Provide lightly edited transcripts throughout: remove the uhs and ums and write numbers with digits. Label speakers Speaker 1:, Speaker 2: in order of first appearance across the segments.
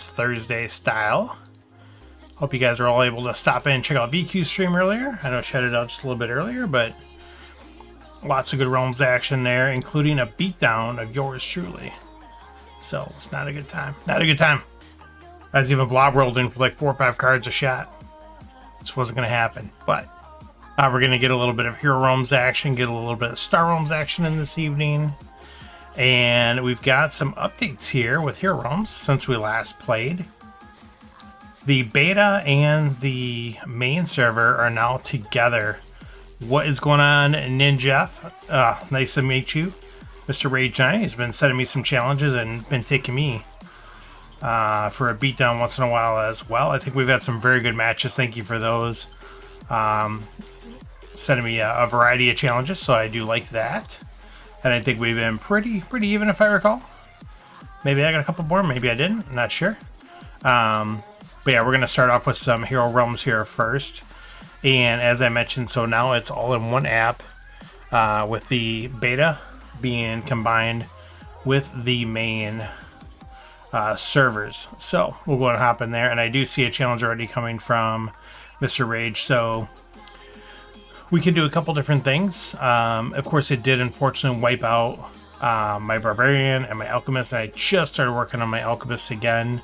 Speaker 1: Thursday style. Hope you guys are all able to stop in and check out VQ's stream earlier. I know I shouted out just a little bit earlier, but lots of good Realms action there, including a beatdown of yours truly. So it's not a good time. Not a good time. I was even blob rolled in for like 4 or 5 cards a shot. This wasn't going to happen, but we're going to get a little bit of Hero Realms action, get a little bit of Star Realms action in this evening. And we've got some updates here with Hero Realms since we last played. The beta and the main server are now together. What is going on, Ninja? Nice to meet you. Mr. Rage Giant has been setting me some challenges and been taking me for a beatdown once in a while as well. I think we've had some very good matches. Thank you for those. Sending me a variety of challenges, so I do like that. And I think we've been pretty even, if I recall. Maybe I got a couple more, maybe I didn't. I'm not sure. But yeah, we're going to start off with some Hero Realms here first. And as I mentioned, so now it's all in one app with the beta being combined with the main servers. So we'll go and hop in there. And I do see a challenge already coming from Mr. Rage. So we can do a couple different things. Of course, it did unfortunately wipe out my Barbarian and my Alchemist. And I just started working on my Alchemist again.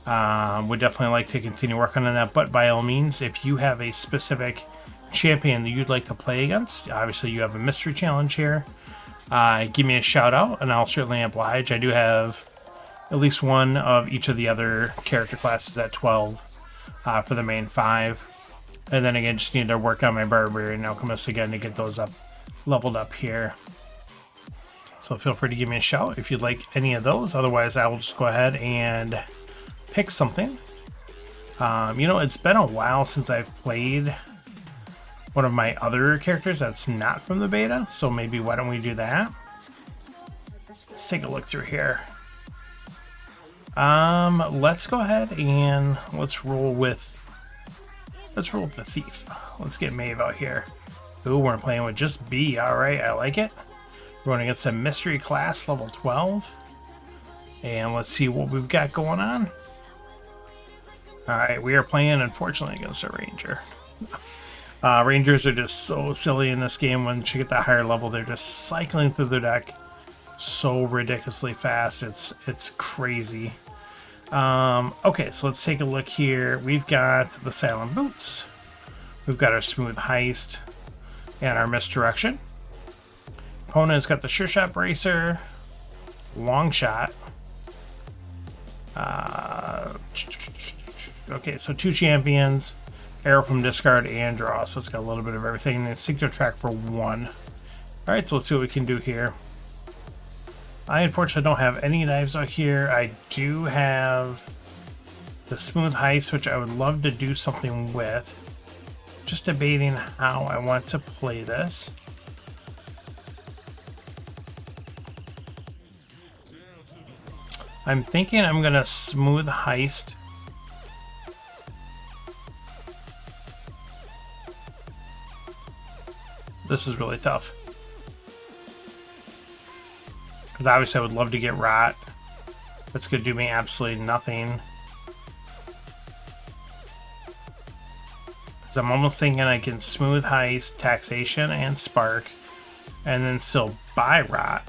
Speaker 1: Would definitely like to continue working on that. But by all means, if you have a specific champion that you'd like to play against, obviously you have a mystery challenge here. Give me a shout out and I'll certainly oblige. I do have at least one of each of the other character classes at 12 for the main 5. And then again, just need to work on my Barbarian and Alchemist again to get those up leveled up here. So feel free to give me a shout if you'd like any of those. Otherwise, I will just go ahead and pick something. You know, it's been a while since I've played one of my other characters that's not from the beta. So maybe why don't we do that? Let's take a look through here. Let's go ahead and let's roll with the Thief. Let's get Maeve out here. Ooh, we're playing with just B. Alright, I like it. We're going against a mystery class, level 12. And let's see what we've got going on. Alright, we are playing, unfortunately, against a Ranger. Rangers are just so silly in this game. Once you get that higher level, they're just cycling through the deck so ridiculously fast. It's crazy. Okay, so let's take a look here. We've got the Silent Boots. We've got our Smooth Heist and our Misdirection. Opponent's got the Sure Shot Bracer, Long Shot. Okay, so 2 champions, Arrow from Discard and Draw. So it's got a little bit of everything. And Instinctive Track for 1. Alright, so let's see what we can do here. I unfortunately don't have any knives out here. I do have the Smooth Heist, which I would love to do something with. Just debating how I want to play this. I'm thinking I'm going to Smooth Heist. This is really tough. Because obviously I would love to get Rot. That's going to do me absolutely nothing. Because I'm almost thinking I can Smooth Heist, Taxation, and Spark. And then still buy Rot.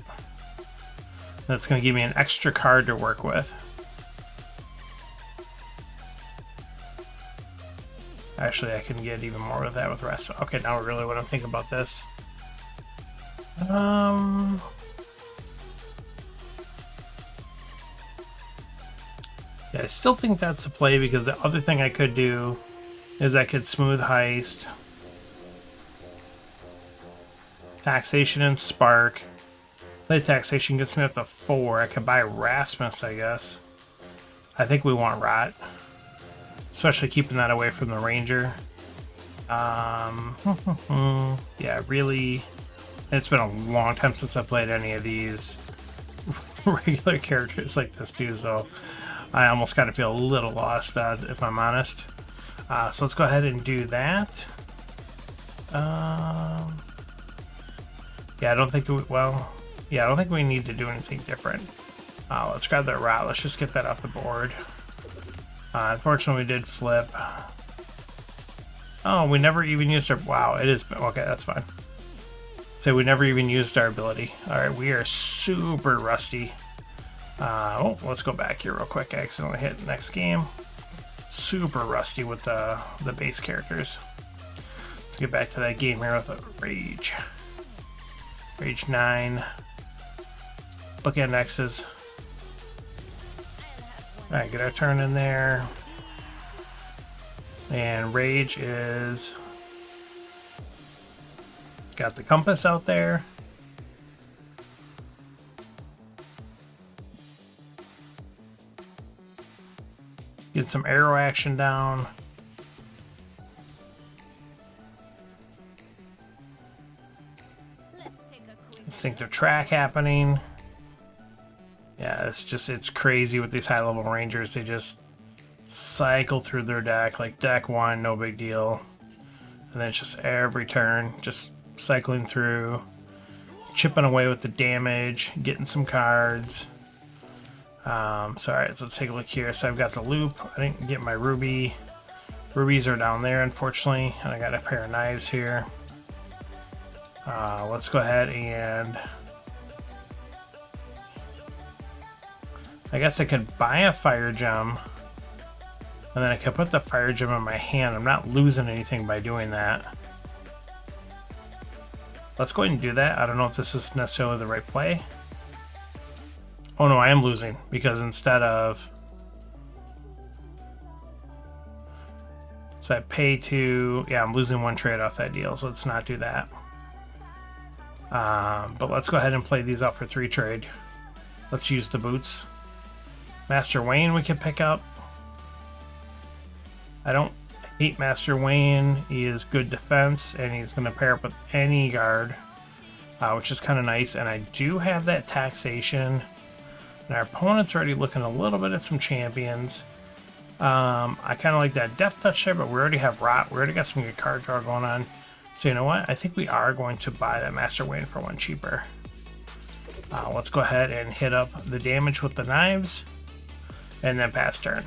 Speaker 1: That's going to give me an extra card to work with. Actually, I can get even more with that with the rest. Okay, now I really want to think about this. Yeah, I still think that's the play because the other thing I could do is I could Smooth Heist, Taxation, and Spark. Play Taxation gets me up to 4. I could buy Rasmus, I guess. I think we want Rot. Especially keeping that away from the Ranger. Yeah, really. It's been a long time since I played any of these regular characters like this too, so I almost kind of feel a little lost, if I'm honest. So let's go ahead and do that. Yeah, I don't think I don't think we need to do anything different. Let's grab that Rot. Let's just get that off the board. Unfortunately, we did flip. Oh, we never even used our... Wow, it is... Okay, that's fine. So we never even used our ability. Alright, we are super rusty. Oh, let's go back here real quick. I accidentally hit next game. Super rusty with the base characters. Let's get back to that game here with a Rage. Rage 9. Bookend X's. Alright, get our turn in there. And Rage is... Got the compass out there. Get some arrow action down. Instinctive track happening. Yeah, it's crazy with these high level rangers. They just cycle through their deck, like deck 1, no big deal. And then it's just every turn, just cycling through, chipping away with the damage, getting some cards. So alright, so let's take a look here. So I've got the loop. I didn't get my ruby. Rubies are down there, unfortunately. And I got a pair of knives here. Let's go ahead and... I guess I could buy a fire gem. And then I could put the fire gem in my hand. I'm not losing anything by doing that. Let's go ahead and do that. I don't know if this is necessarily the right play. Oh no, I am losing, because instead of... So I pay to... Yeah, I'm losing one trade off that deal, so let's not do that. But let's go ahead and play these out for 3 trade. Let's use the boots. Master Wayne we can pick up. I don't hate Master Wayne. He is good defense, and he's going to pair up with any guard, which is kind of nice. And I do have that taxation. And our opponent's already looking a little bit at some champions. I kind of like that Death Touch there, but we already have Rot. We already got some good card draw going on. So you know what? I think we are going to buy that Master Wayne for 1 cheaper. Let's go ahead and hit up the damage with the knives. And then pass turn.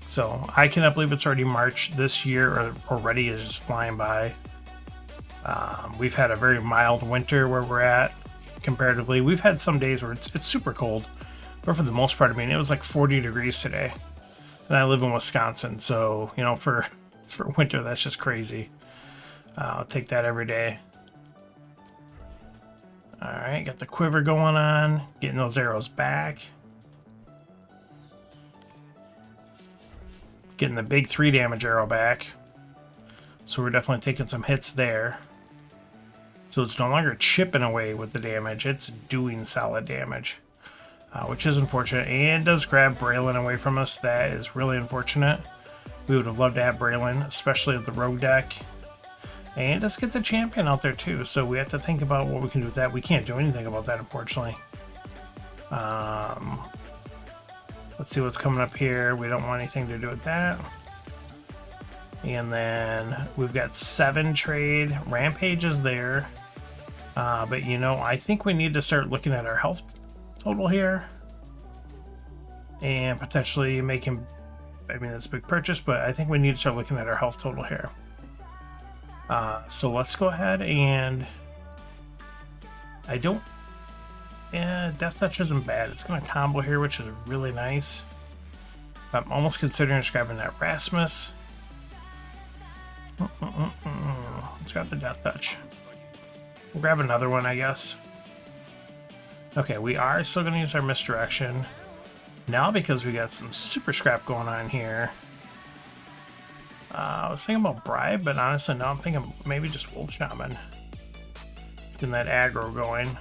Speaker 1: So I cannot believe it's already March this year, or already is just flying by. We've had a very mild winter where we're at comparatively. We've had some days where it's super cold, but for the most part, I mean, it was like 40 degrees today. And I live in Wisconsin, so, you know, for winter, that's just crazy. I'll take that every day. All right, got the quiver going on, getting those arrows back. Getting the big 3 damage arrow back. So we're definitely taking some hits there. So it's no longer chipping away with the damage, it's doing solid damage. Which is unfortunate, and does grab Braylon away from us. That is really unfortunate. We would have loved to have Braylon, especially with the rogue deck. And let's get the champion out there too, so we have to think about what we can do with that. We can't do anything about that, unfortunately. Let's see what's coming up here. We don't want anything to do with that. And then we've got 7 trade. Rampage is there. But you know, I think we need to start looking at our health total here. And potentially making, I mean, that's a big purchase, but I think we need to start looking at our health total here. So let's go ahead and yeah, Death Touch isn't bad. It's going to combo here, which is really nice. I'm almost considering just grabbing that Rasmus. Let's grab the Death Touch. We'll grab another one, I guess. Okay, we are still going to use our Misdirection. Now, because we got some super scrap going on here. I was thinking about Bribe, but honestly, now I'm thinking maybe just Wolf Shaman. Let's get that aggro going.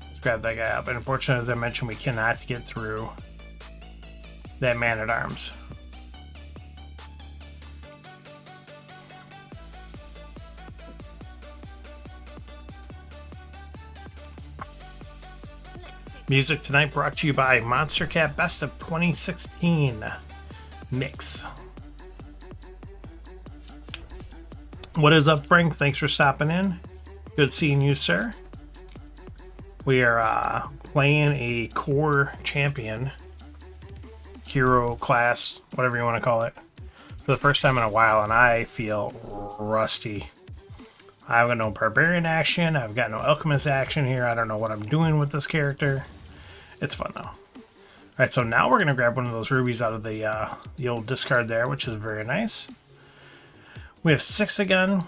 Speaker 1: Let's grab that guy up. And unfortunately, as I mentioned, we cannot get through that Man-at-Arms. Music tonight brought to you by Monster Cat Best of 2016 Mix. What is up, Frank? Thanks for stopping in. Good seeing you, sir. We are playing a core champion, hero class, whatever you want to call it, for the first time in a while, and I feel rusty. I've got no barbarian action. I've got no alchemist action here. I don't know what I'm doing with this character. It's fun though. All right, so now we're gonna grab one of those rubies out of the old discard there, which is very nice. We have 6 again.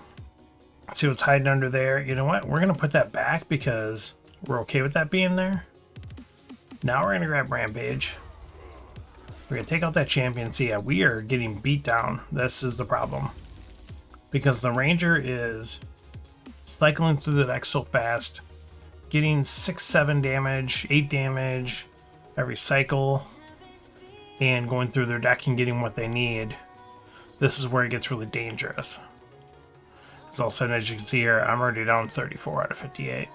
Speaker 1: Let's see what's hiding under there. You know what? We're gonna put that back because we're okay with that being there. Now we're gonna grab Rampage. We're gonna take out that champion. See, yeah, we are getting beat down. This is the problem. Because the Ranger is cycling through the deck so fast, getting 6, 7 damage, 8 damage every cycle, and going through their deck and getting what they need. This is where it gets really dangerous. Because all of a sudden, as you can see here, I'm already down 34 out of 58.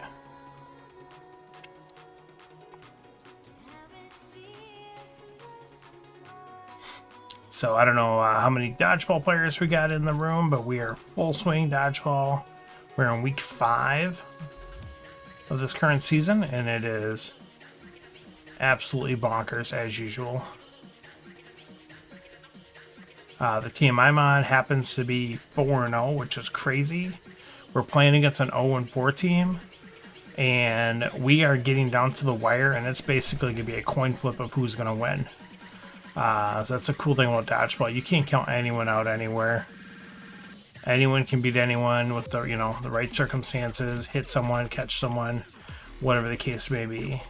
Speaker 1: So I don't know how many dodgeball players we got in the room, but we are full swing dodgeball. We're in week 5 of this current season, and it is absolutely bonkers as usual. The team I'm on happens to be 4-0, which is crazy. We're playing against an 0-4 team, and we are getting down to the wire, and it's basically going to be a coin flip of who's going to win. So that's a cool thing about dodgeball. You can't count anyone out anywhere. Anyone can beat anyone with the the right circumstances, hit someone, catch someone, whatever the case may be.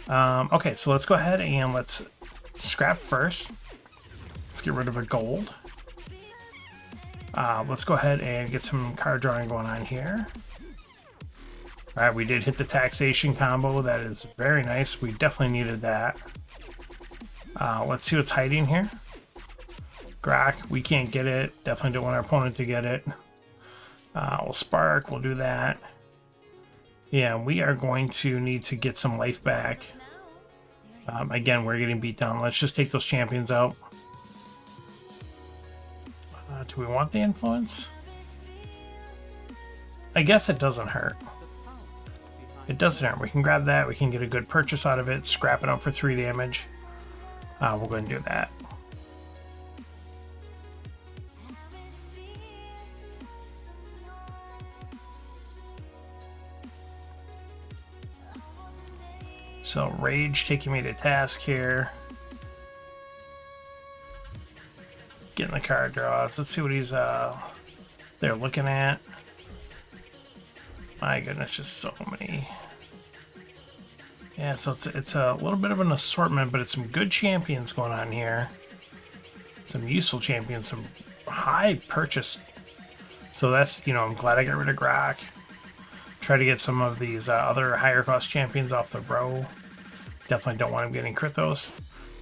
Speaker 1: Okay, so let's go ahead and let's scrap first. Let's get rid of a gold. Let's go ahead and get some card drawing going on here. All right, we did hit the taxation combo. That is very nice. We definitely needed that. Let's see what's hiding here. Grok, we can't get it. Definitely don't want our opponent to get it. We'll spark, we'll do that. Yeah, we are going to need to get some life back. Again, we're getting beat down. Let's just take those champions out. Do we want the influence? I guess it doesn't hurt. It doesn't hurt. We can grab that. We can get a good purchase out of it. Scrap it out for 3 damage. We'll go ahead and do that. So Rage taking me to task here. Getting the card draws. Let's see what he's they're looking at. My goodness, just so many. Yeah, so it's a little bit of an assortment, but it's some good champions going on here. Some useful champions, some high purchase. So that's, I'm glad I got rid of Grok. Try to get some of these other higher cost champions off the row. Definitely don't want him getting Krythos.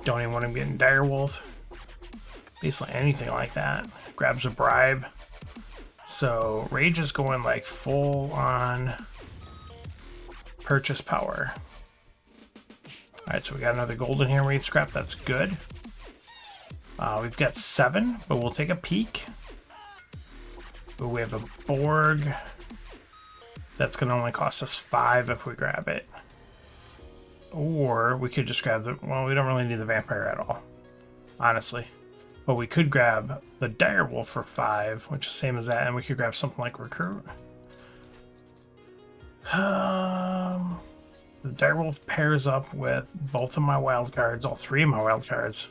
Speaker 1: Don't even want him getting Direwolf. Basically anything like that. Grabs a bribe. So Rage is going like full on purchase power. Alright, so we got another gold in here we scrap. That's good. We've got 7, but we'll take a peek. Ooh, we have a Borg. That's going to only cost us 5 if we grab it. Or we could just grab the... Well, we don't really need the vampire at all, honestly. But we could grab the Direwolf for 5, which is the same as that, and we could grab something like Recruit. The Direwolf pairs up with both of my wild cards, all 3 of my wild cards.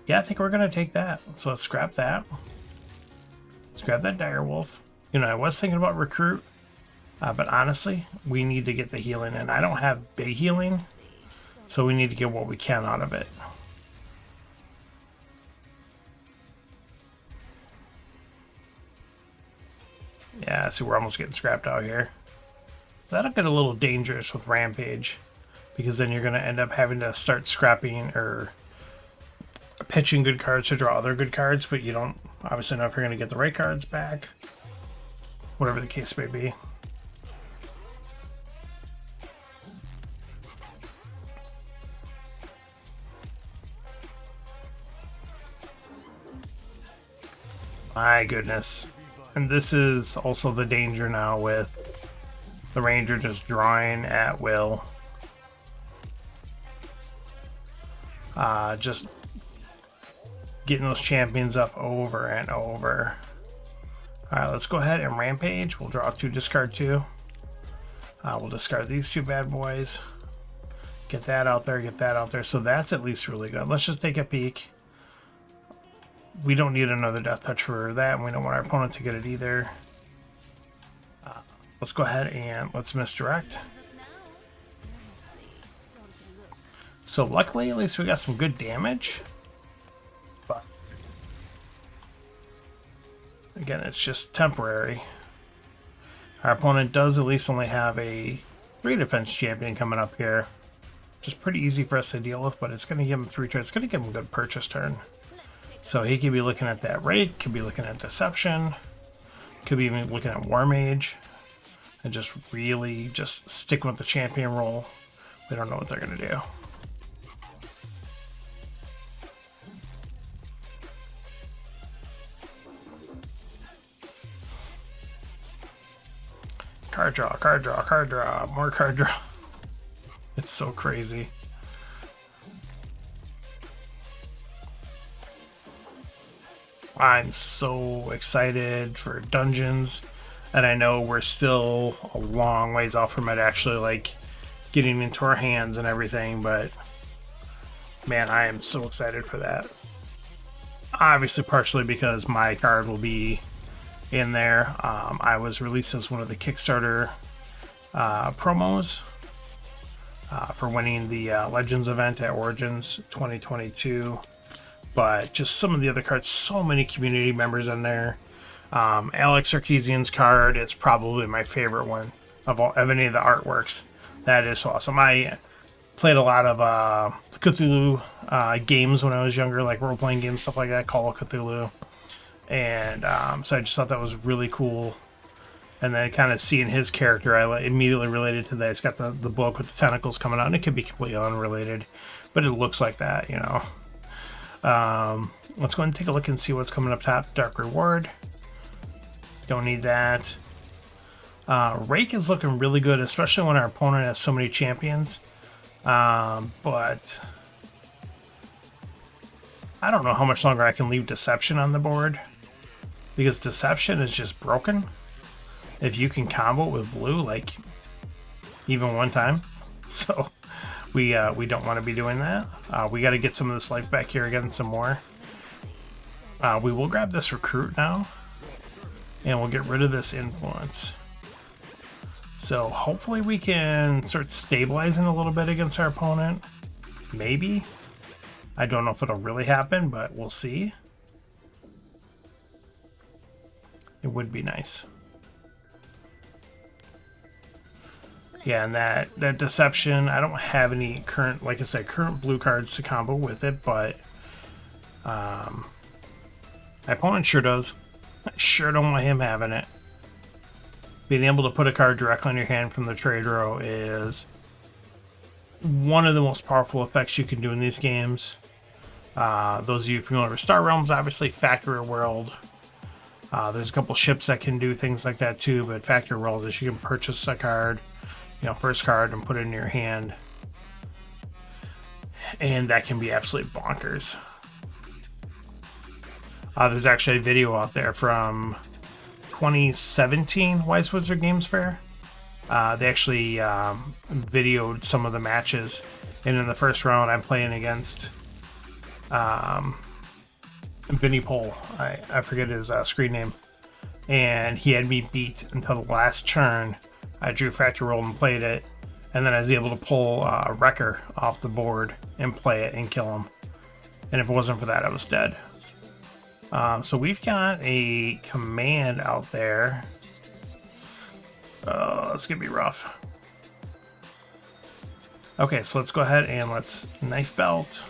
Speaker 1: Yeah, I think we're going to take that. So let's scrap that. Let's grab that Direwolf. I was thinking about Recruit, but honestly, we need to get the healing in. I don't have big healing, so we need to get what we can out of it. Yeah, see, we're almost getting scrapped out here. That'll get a little dangerous with Rampage, because then you're going to end up having to start scrapping or pitching good cards to draw other good cards, but you don't obviously know if you're going to get the right cards back. Whatever the case may be. My goodness. And this is also the danger now with The Ranger just drawing at will. Just getting those champions up over and over. Alright, let's go ahead and Rampage. We'll draw 2, discard 2. We'll discard these 2 bad boys. Get that out there, get that out there. So that's at least really good. Let's just take a peek. We don't need another Death Touch for that, and we don't want our opponent to get it either. Let's go ahead and let's misdirect. So luckily, at least we got some good damage. But again, it's just temporary. Our opponent does at least only have a 3 defense champion coming up here. Which is pretty easy for us to deal with, but it's going to give him 3 turns. It's going to give him a good purchase turn. So he could be looking at that Rake, could be looking at Deception, could be even looking at War Mage. And just really just stick with the champion role. We don't know what they're going to do. Card draw, card draw, card draw, more card draw. It's so crazy. I'm so excited for Dungeons. And I know we're still a long ways off from it actually, like, getting into our hands and everything, but man, I am so excited for that. Obviously, partially because my card will be in there. I was released as one of the Kickstarter promos for winning the Legends event at Origins 2022. But just some of the other cards, so many community members in there. Alex Sarkeesian's card is probably my favorite one of any of the artworks. That is awesome. I played a lot of Cthulhu games when I was younger, like role-playing games, stuff like that, Call of Cthulhu. And so I just thought that was really cool. And then kind of seeing his character, I immediately related to that. It's got the book with the tentacles coming out, and it could be completely unrelated, but it looks like that, you know. Let's go ahead and take a look and see what's coming up top. Dark Reward. Don't need that. Rake is looking really good, especially when our opponent has so many champions. But I don't know how much longer I can leave Deception on the board, because Deception is just broken. If you can combo it with blue, like, even one time. So we don't want to be doing that. We got to get some of this life back here again, some more. We will grab this Recruit now, and we'll get rid of this Influence. So hopefully we can start stabilizing a little bit against our opponent. Maybe. I don't know if it'll really happen, but we'll see. It would be nice. Yeah, and that Deception, I don't have any current, like I said, current blue cards to combo with it, but my opponent sure does. I sure don't want him having it. Being able to put a card directly in your hand from the trade row is one of the most powerful effects you can do in these games. Those of you familiar with Star Realms, obviously Factory World. There's a couple ships that can do things like that too, but Factory World is you can purchase a card, you know, first card, and put it in your hand. And that can be absolutely bonkers. There's actually a video out there from 2017 Wise Wizard Games Fair. They actually videoed some of the matches, and in the first round I'm playing against Vinny Pole. I forget his screen name, and he had me beat until the last turn. I drew Factory World and played it, and then I was able to pull a Wrecker off the board and play it and kill him. And if it wasn't for that, I was dead. So we've got a command out there. It's gonna be rough. Okay, so let's go ahead and let's Knife Belt.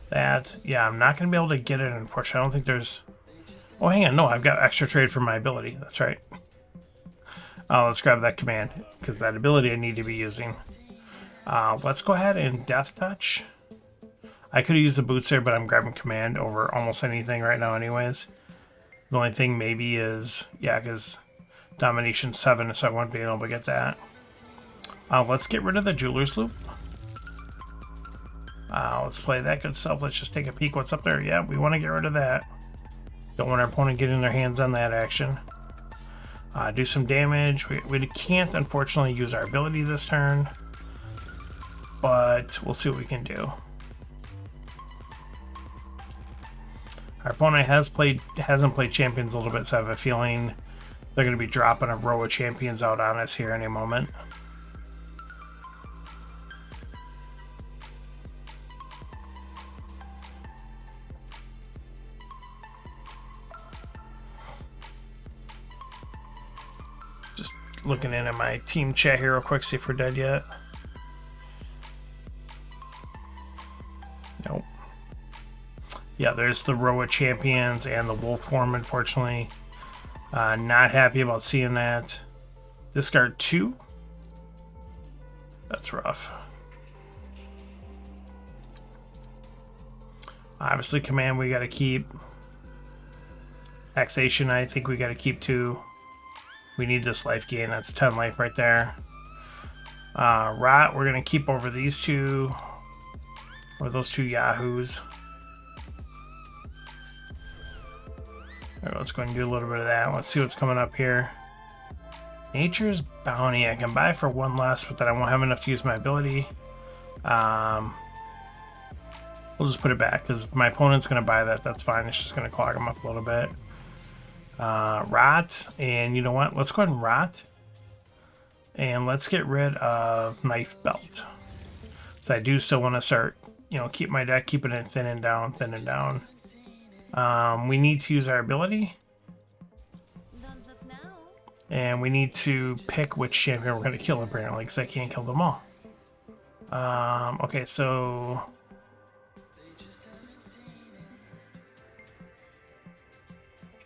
Speaker 1: That, yeah, I'm not gonna be able to get it, unfortunately. I don't think there's... Oh, hang on, no, I've got extra trade for my ability. That's right. Let's grab that command, because that ability I need to be using. Let's go ahead and Death Touch. I could have used the boots there, but I'm grabbing command over almost anything right now anyways. The only thing maybe is, yeah, because Domination 7, so I won't be able to get that. Let's get rid of the Jeweler's Loop. Let's play that good stuff. Let's just take a peek what's up there. Yeah, we want to get rid of that. Don't want our opponent getting their hands on that action. Do some damage. We can't, unfortunately, use our ability this turn, but we'll see what we can do. Our opponent hasn't played champions a little bit, so I have a feeling they're going to be dropping a row of champions out on us here any moment. Just looking in at my team chat here real quick, see if we're dead yet. Nope. Yeah, there's the row of champions and the wolf form, unfortunately. Not happy about seeing that. Discard 2. That's rough. Obviously, command we got to keep. Taxation, I think we got to keep 2. We need this life gain. That's 10 life right there. Rot, we're going to keep over these 2. Or those 2 yahoos. Right, let's go ahead and do a little bit of that. Let's see what's coming up here. Nature's Bounty. I can buy for 1 less, but then I won't have enough to use my ability. We'll just put it back because my opponent's going to buy that. That's fine. It's just going to clog him up a little bit. Rot. And you know what? Let's go ahead and rot. And let's get rid of Knife Belt. So I do still want to start, keep my deck, keeping it thin and down, thin and down. We need to use our ability. And we need to pick which champion we're going to kill, apparently, because I can't kill them all. Okay, so...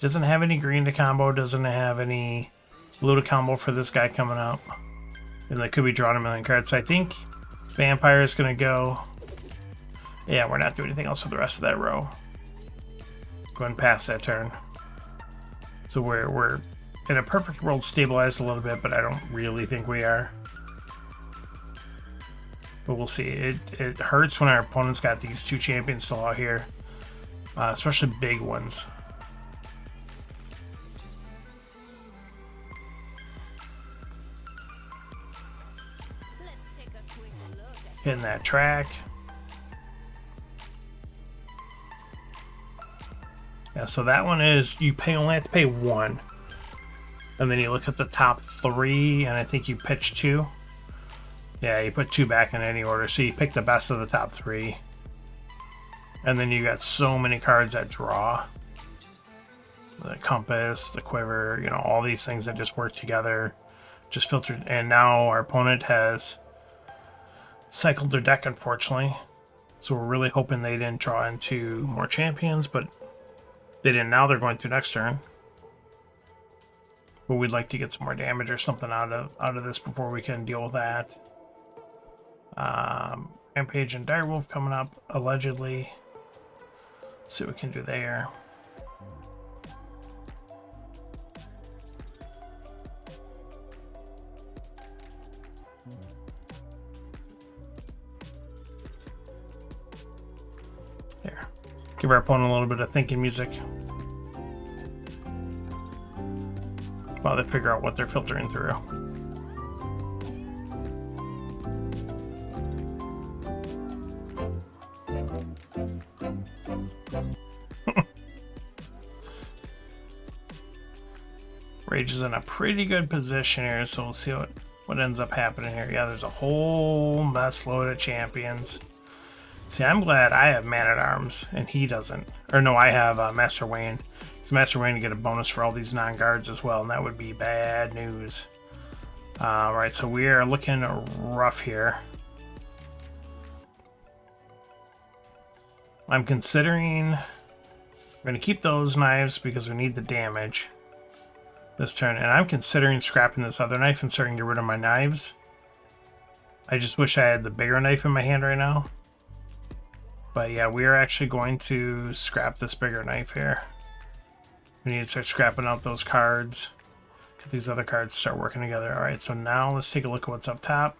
Speaker 1: doesn't have any green to combo, doesn't have any blue to combo for this guy coming up. And they could be drawing a million cards. So I think Vampire is going to go... yeah, we're not doing anything else for the rest of that row. Go ahead and pass that turn. So we're in a perfect world stabilized a little bit, but I don't really think we are. But we'll see. It hurts when our opponent's got these 2 champions still out here, especially big ones. Hitting that track. Yeah, so that one is you only have to pay 1, and then you look at the top 3, and I think you pitch 2. Yeah, you put 2 back in any order, so you pick the best of the top 3, and then you got so many cards that draw. The compass, the quiver, all these things that just work together, just filtered. And now our opponent has cycled their deck, unfortunately. So we're really hoping they didn't draw into more champions, but they didn't. Now they're going to next turn. But we'd like to get some more damage or something out of this before we can deal with that. Rampage and Direwolf coming up, allegedly. Let's see what we can do there. There. Give our opponent a little bit of thinking music while they figure out what they're filtering through. Rage is in a pretty good position here, so we'll see what ends up happening here. Yeah, there's a whole mess load of champions. See, I'm glad I have Man-at-Arms, and he doesn't. Or no, I have Master Wayne. Because Master Wayne to get a bonus for all these non-guards as well, and that would be bad news. Alright, so we are looking rough here. I'm considering... we're going to keep those knives because we need the damage this turn. And I'm considering scrapping this other knife and starting to get rid of my knives. I just wish I had the bigger knife in my hand right now. But yeah, we are actually going to scrap this bigger knife here. We need to start scrapping out those cards. Get these other cards to start working together. All right, so now let's take a look at what's up top.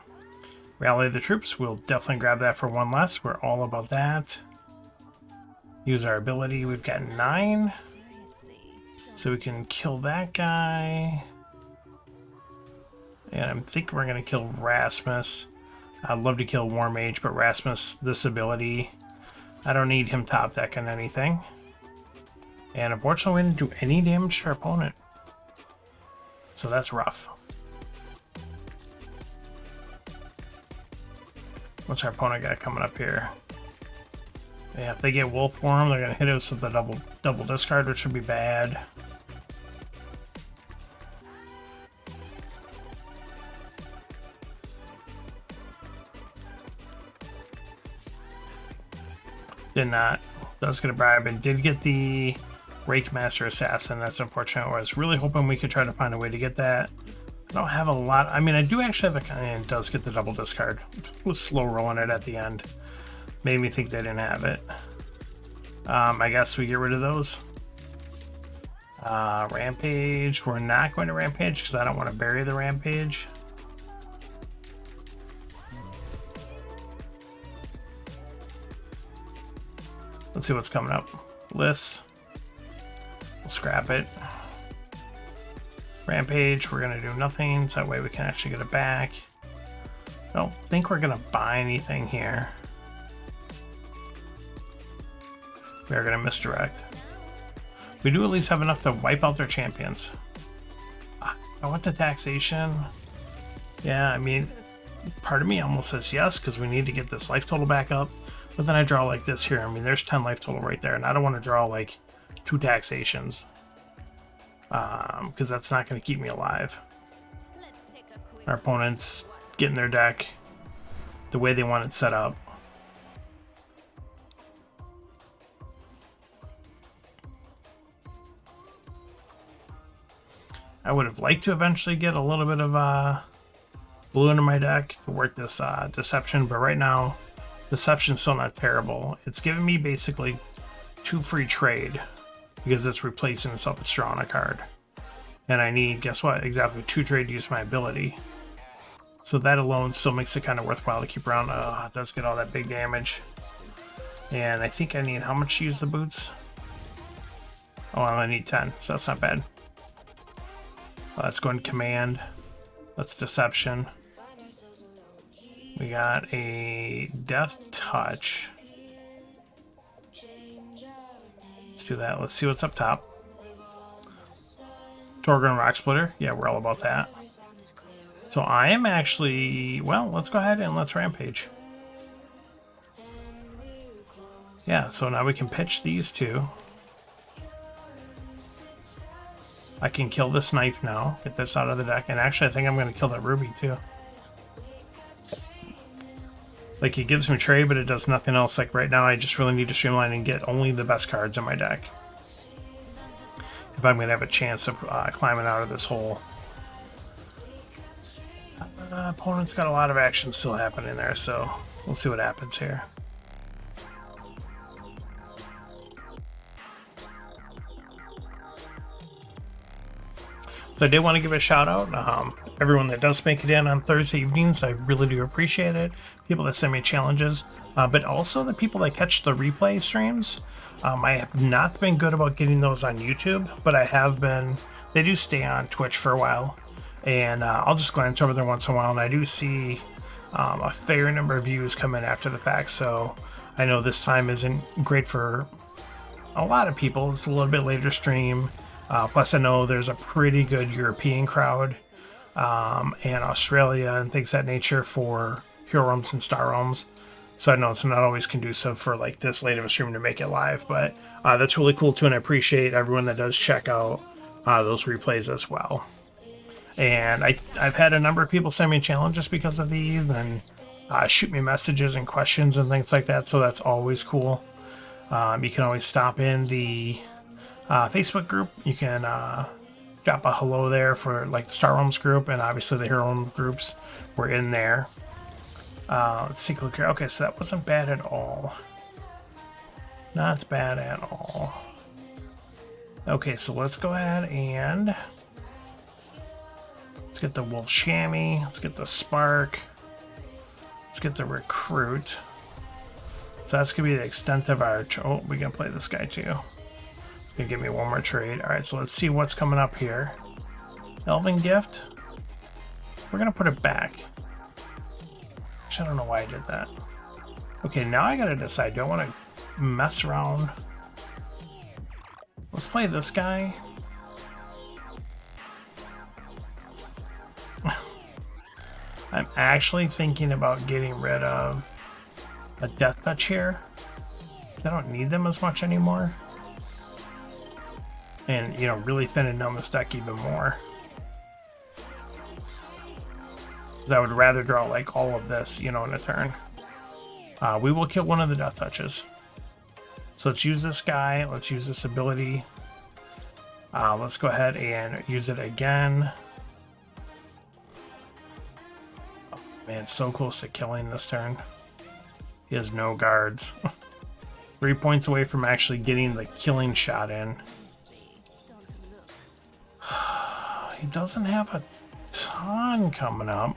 Speaker 1: Rally the troops. We'll definitely grab that for one less. We're all about that. Use our ability. We've got 9. So we can kill that guy. And I think we're going to kill Rasmus. I'd love to kill War Mage, but Rasmus, this ability, I don't need him top decking anything. And unfortunately, we didn't do any damage to our opponent. So that's rough. What's our opponent got coming up here? Yeah, if they get Wolf Form, they're going to hit us with the double discard, which would be bad. Did not. Does get a bribe and did get the Rake Master Assassin. That's unfortunate. I was really hoping we could try to find a way to get that. I don't have a lot. I mean, I do actually have a... And it does get the double discard. Was slow rolling it at the end. Made me think they didn't have it. I guess we get rid of those. Rampage. We're not going to Rampage because I don't want to bury the Rampage. Let's see what's coming up. Lists. We'll scrap it. Rampage, we're going to do nothing, so that way we can actually get it back. I don't think we're going to buy anything here. We are going to misdirect. We do at least have enough to wipe out their champions. I want the taxation. Yeah, I mean, part of me almost says yes, because we need to get this life total back up. But then I draw like this here. I mean, there's 10 life total right there, and I don't want to draw like 2 taxations. Because that's not going to keep me alive. Our opponent's getting their deck the way they want it set up. I would have liked to eventually get a little bit of blue into my deck to work this Deception, but right now Deception's still not terrible. It's giving me basically 2 free trade because it's replacing itself with drawing a card. And I need, guess what, exactly 2 trade to use my ability. So that alone still makes it kind of worthwhile to keep around. It does get all that big damage. And I think I need how much to use the boots? Oh, I only need 10, so that's not bad. Let's go and command. Let's Deception. We got a Death Touch. Let's do that. Let's see what's up top. Torgon Rock Splitter. Yeah, we're all about that. So I am actually... Well, let's go ahead and let's Rampage. Yeah, so now we can pitch these 2. I can kill this knife now. Get this out of the deck. And actually, I think I'm going to kill that ruby too. Like, it gives me trade, but it does nothing else. Like, right now, I just really need to streamline and get only the best cards in my deck. If I'm going to have a chance of climbing out of this hole. Opponent's got a lot of action still happening there, so we'll see what happens here. So I did want to give a shout out. Everyone that does make it in on Thursday evenings, I really do appreciate it. People that send me challenges, but also the people that catch the replay streams. I have not been good about getting those on YouTube, but I have been. They do stay on Twitch for a while, and I'll just glance over there once in a while, and I do see a fair number of views come in after the fact. So I know this time isn't great for a lot of people. It's a little bit later stream. Plus, I know there's a pretty good European crowd and Australia and things of that nature for Hero Realms and Star Realms. So I know it's not always conducive for like this late of a stream to make it live, but that's really cool too, and I appreciate everyone that does check out those replays as well. And I've had a number of people send me challenges because of these and shoot me messages and questions and things like that, so that's always cool. You can always stop in the Facebook group. You can drop a hello there for like the Star Realms group, and obviously the Hero Realms groups were in there. Let's take a look here. Okay, so that wasn't bad at all. Not bad at all. Okay, so let's go ahead and Let's get the Wolf Chamois. Let's get the Spark. Let's get the Recruit. So that's going to be the extent of our... Oh, we can play this guy too. Gonna give me one more trade. Alright, so let's see what's coming up here. Elven Gift. We're going to put it back. Actually, I don't know why I did that. Okay, now I got to decide. Do I want to mess around? Let's play this guy. I'm actually thinking about getting rid of a Death Touch here. I don't need them as much anymore. And, you know, really thinning down this deck even more. Because I would rather draw like all of this, you know, in a turn. We will kill one of the Death Touches. So let's use this guy. Let's use this ability. Let's go ahead and use it again. Oh, man, so close to killing this turn. He has no guards. 3 points away from actually getting the killing shot in. He doesn't have a ton coming up.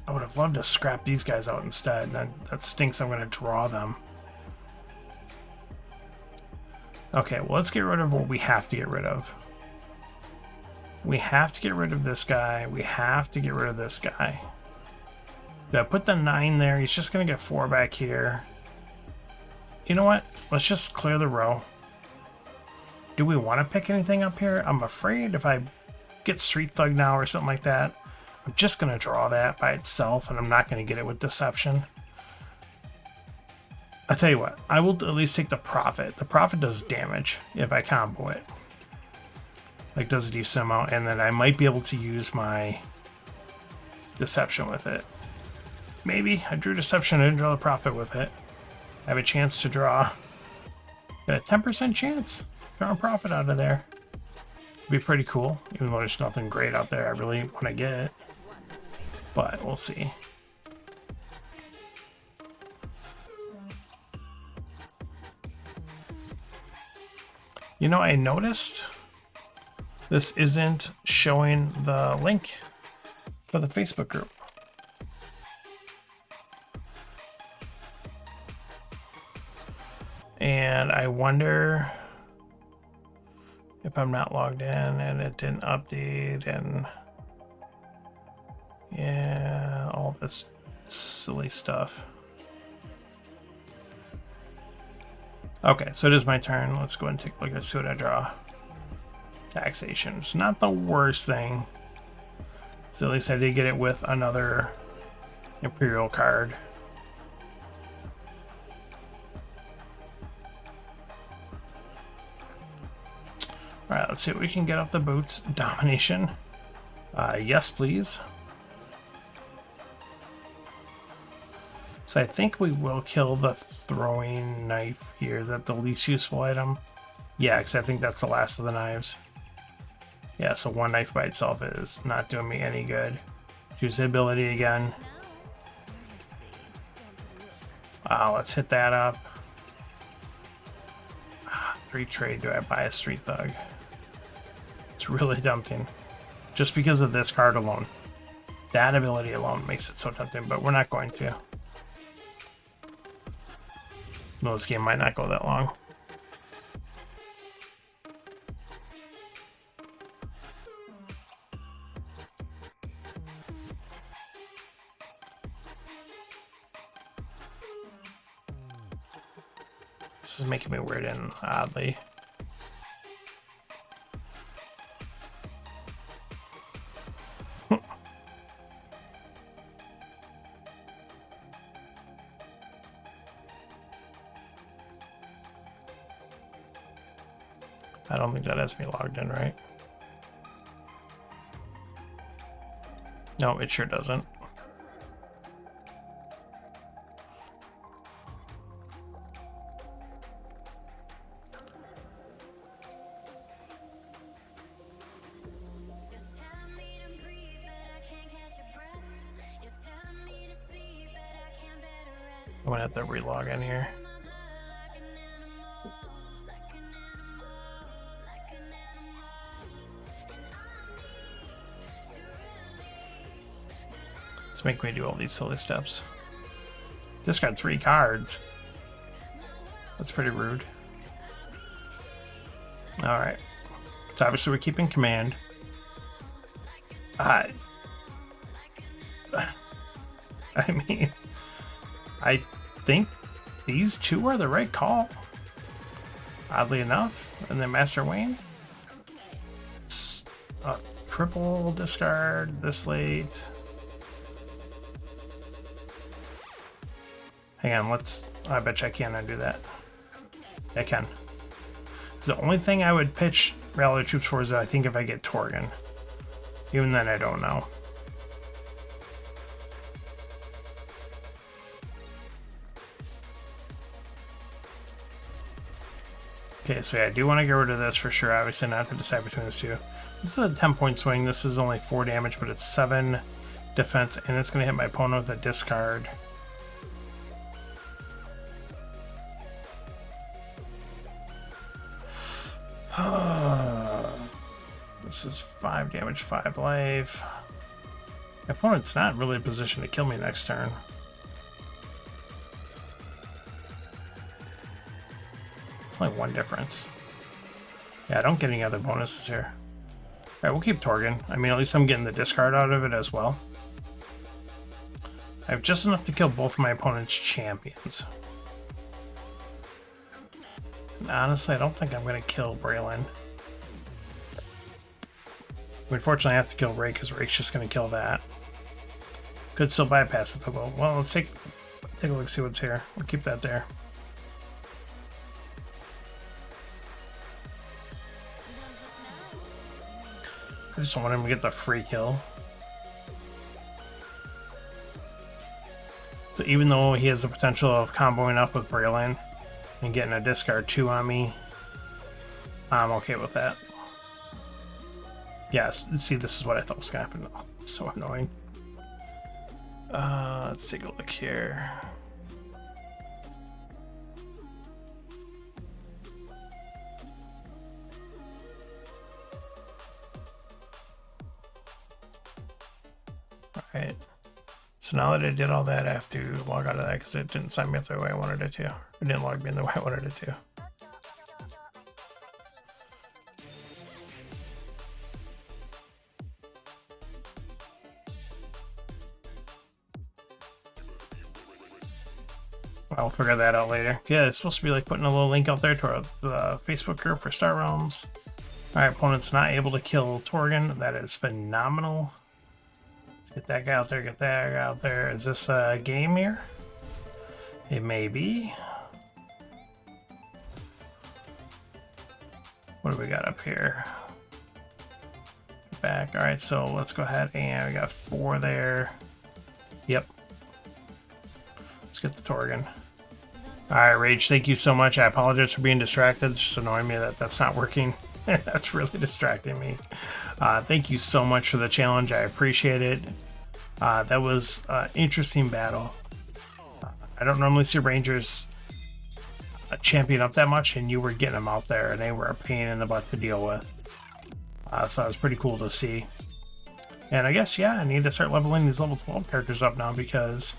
Speaker 1: I would have loved to scrap these guys out instead. That stinks. I'm going to draw them. Okay, well, let's get rid of what we have to get rid of. We have to get rid of this guy. We have to get rid of this guy. I put the 9 there. He's just going to get 4 back here. You know what? Let's just clear the row. Do we want to pick anything up here? I'm afraid if I get Street Thug now or something like that, I'm just going to draw that by itself, and I'm not going to get it with Deception. I'll tell you what. I will at least take the Prophet. The Prophet does damage if I combo it. Like, does a decent amount, and then I might be able to use my Deception with it. Maybe. I drew Deception, I didn't draw the Prophet with it. I have a chance to draw. Got a 10% chance. Draw a Prophet out of there. It'd be pretty cool, even though there's nothing great out there I really want to get. But we'll see. You know, I noticed this isn't showing the link for the Facebook group. And I wonder if I'm not logged in and it didn't update and yeah, all this silly stuff. Okay, so it is my turn. Let's go ahead and take a look and see what I draw. Taxation. It's not the worst thing. So at least I did get it with another Imperial card. Alright, let's see what we can get up the boots. Domination. Yes, please. So I think we will kill the throwing knife here. Is that the least useful item? Yeah, because I think that's the last of the knives. Yeah, so one knife by itself is not doing me any good. Choose the ability again. Let's hit that up. 3 trade. Do I buy a Street Thug? It's really tempting. Just because of this card alone. That ability alone makes it so tempting, but we're not going to. No, this game might not go that long. This is making me weird and oddly. I don't think that has me logged in, right? No, it sure doesn't. I'm gonna have to relog in here. Let's make me do all these silly steps. Just got 3 cards. That's pretty rude. Alright. So obviously we're keeping command. I mean, I think these two are the right call. Oddly enough. And then Master Wayne. It's a triple discard this late. Hang on, I bet you I can undo that. I can. The only thing I would pitch Rally Troops for is I think if I get Torgan. Even then, I don't know. Okay, so yeah, I do want to get rid of this for sure. Obviously, not to decide between these two. This is a 10-point swing. This is only 4 damage, but it's 7 defense, and it's going to hit my opponent with a discard. This is 5 damage, 5 life. My opponent's not really in a position to kill me next turn. It's only 1 difference. Yeah, I don't get any other bonuses here. Alright, we'll keep Torgan. I mean, at least I'm getting the discard out of it as well. I have just enough to kill both of my opponent's champions. And honestly, I don't think I'm going to kill Braylon. Unfortunately, I have to kill Rake because Rake's just going to kill that. Could still bypass it though. Well, let's take a look, see what's here. We'll keep that there. I just want him to get the free kill. So even though he has the potential of comboing up with Braylon and getting a discard 2 on me, I'm okay with that. Yes, see, this is what I thought was going to happen. Oh, it's so annoying. Let's take a look here. Alright. So now that I did all that, I have to log out of that because it didn't sign me up the way I wanted it to. It didn't log me in the way I wanted it to. I'll figure that out later. Yeah, it's supposed to be like putting a little link out there to the Facebook group for Star Realms. Alright, opponent's not able to kill Torgan. That is phenomenal. Let's get that guy out there, get that guy out there. Is this a game here? It may be. What do we got up here? Back. Alright, so let's go ahead and we got 4 there. Yep. Let's get the Torgan. Alright, Rage, thank you so much. I apologize for being distracted. It's just annoying me that that's not working. That's really distracting me. Thank you so much for the challenge. I appreciate it. That was an interesting battle. I don't normally see Rangers champion up that much, and you were getting them out there, and they were a pain in the butt to deal with. So that was pretty cool to see. And I guess, yeah, I need to start leveling these level 12 characters up now because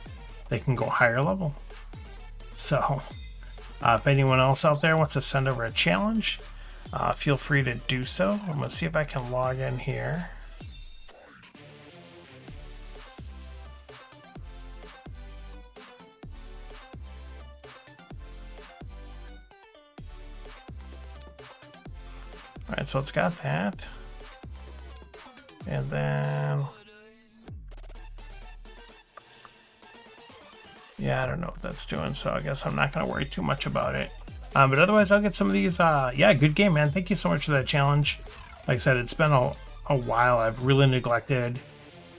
Speaker 1: they can go higher level. So, if anyone else out there wants to send over a challenge, feel free to do so. I'm going to see if I can log in here. Alright, so it's got that. And then... yeah, I don't know what that's doing, so I guess I'm not going to worry too much about it. But otherwise, I'll get some of these. Yeah, good game, man. Thank you so much for that challenge. Like I said, it's been a while. I've really neglected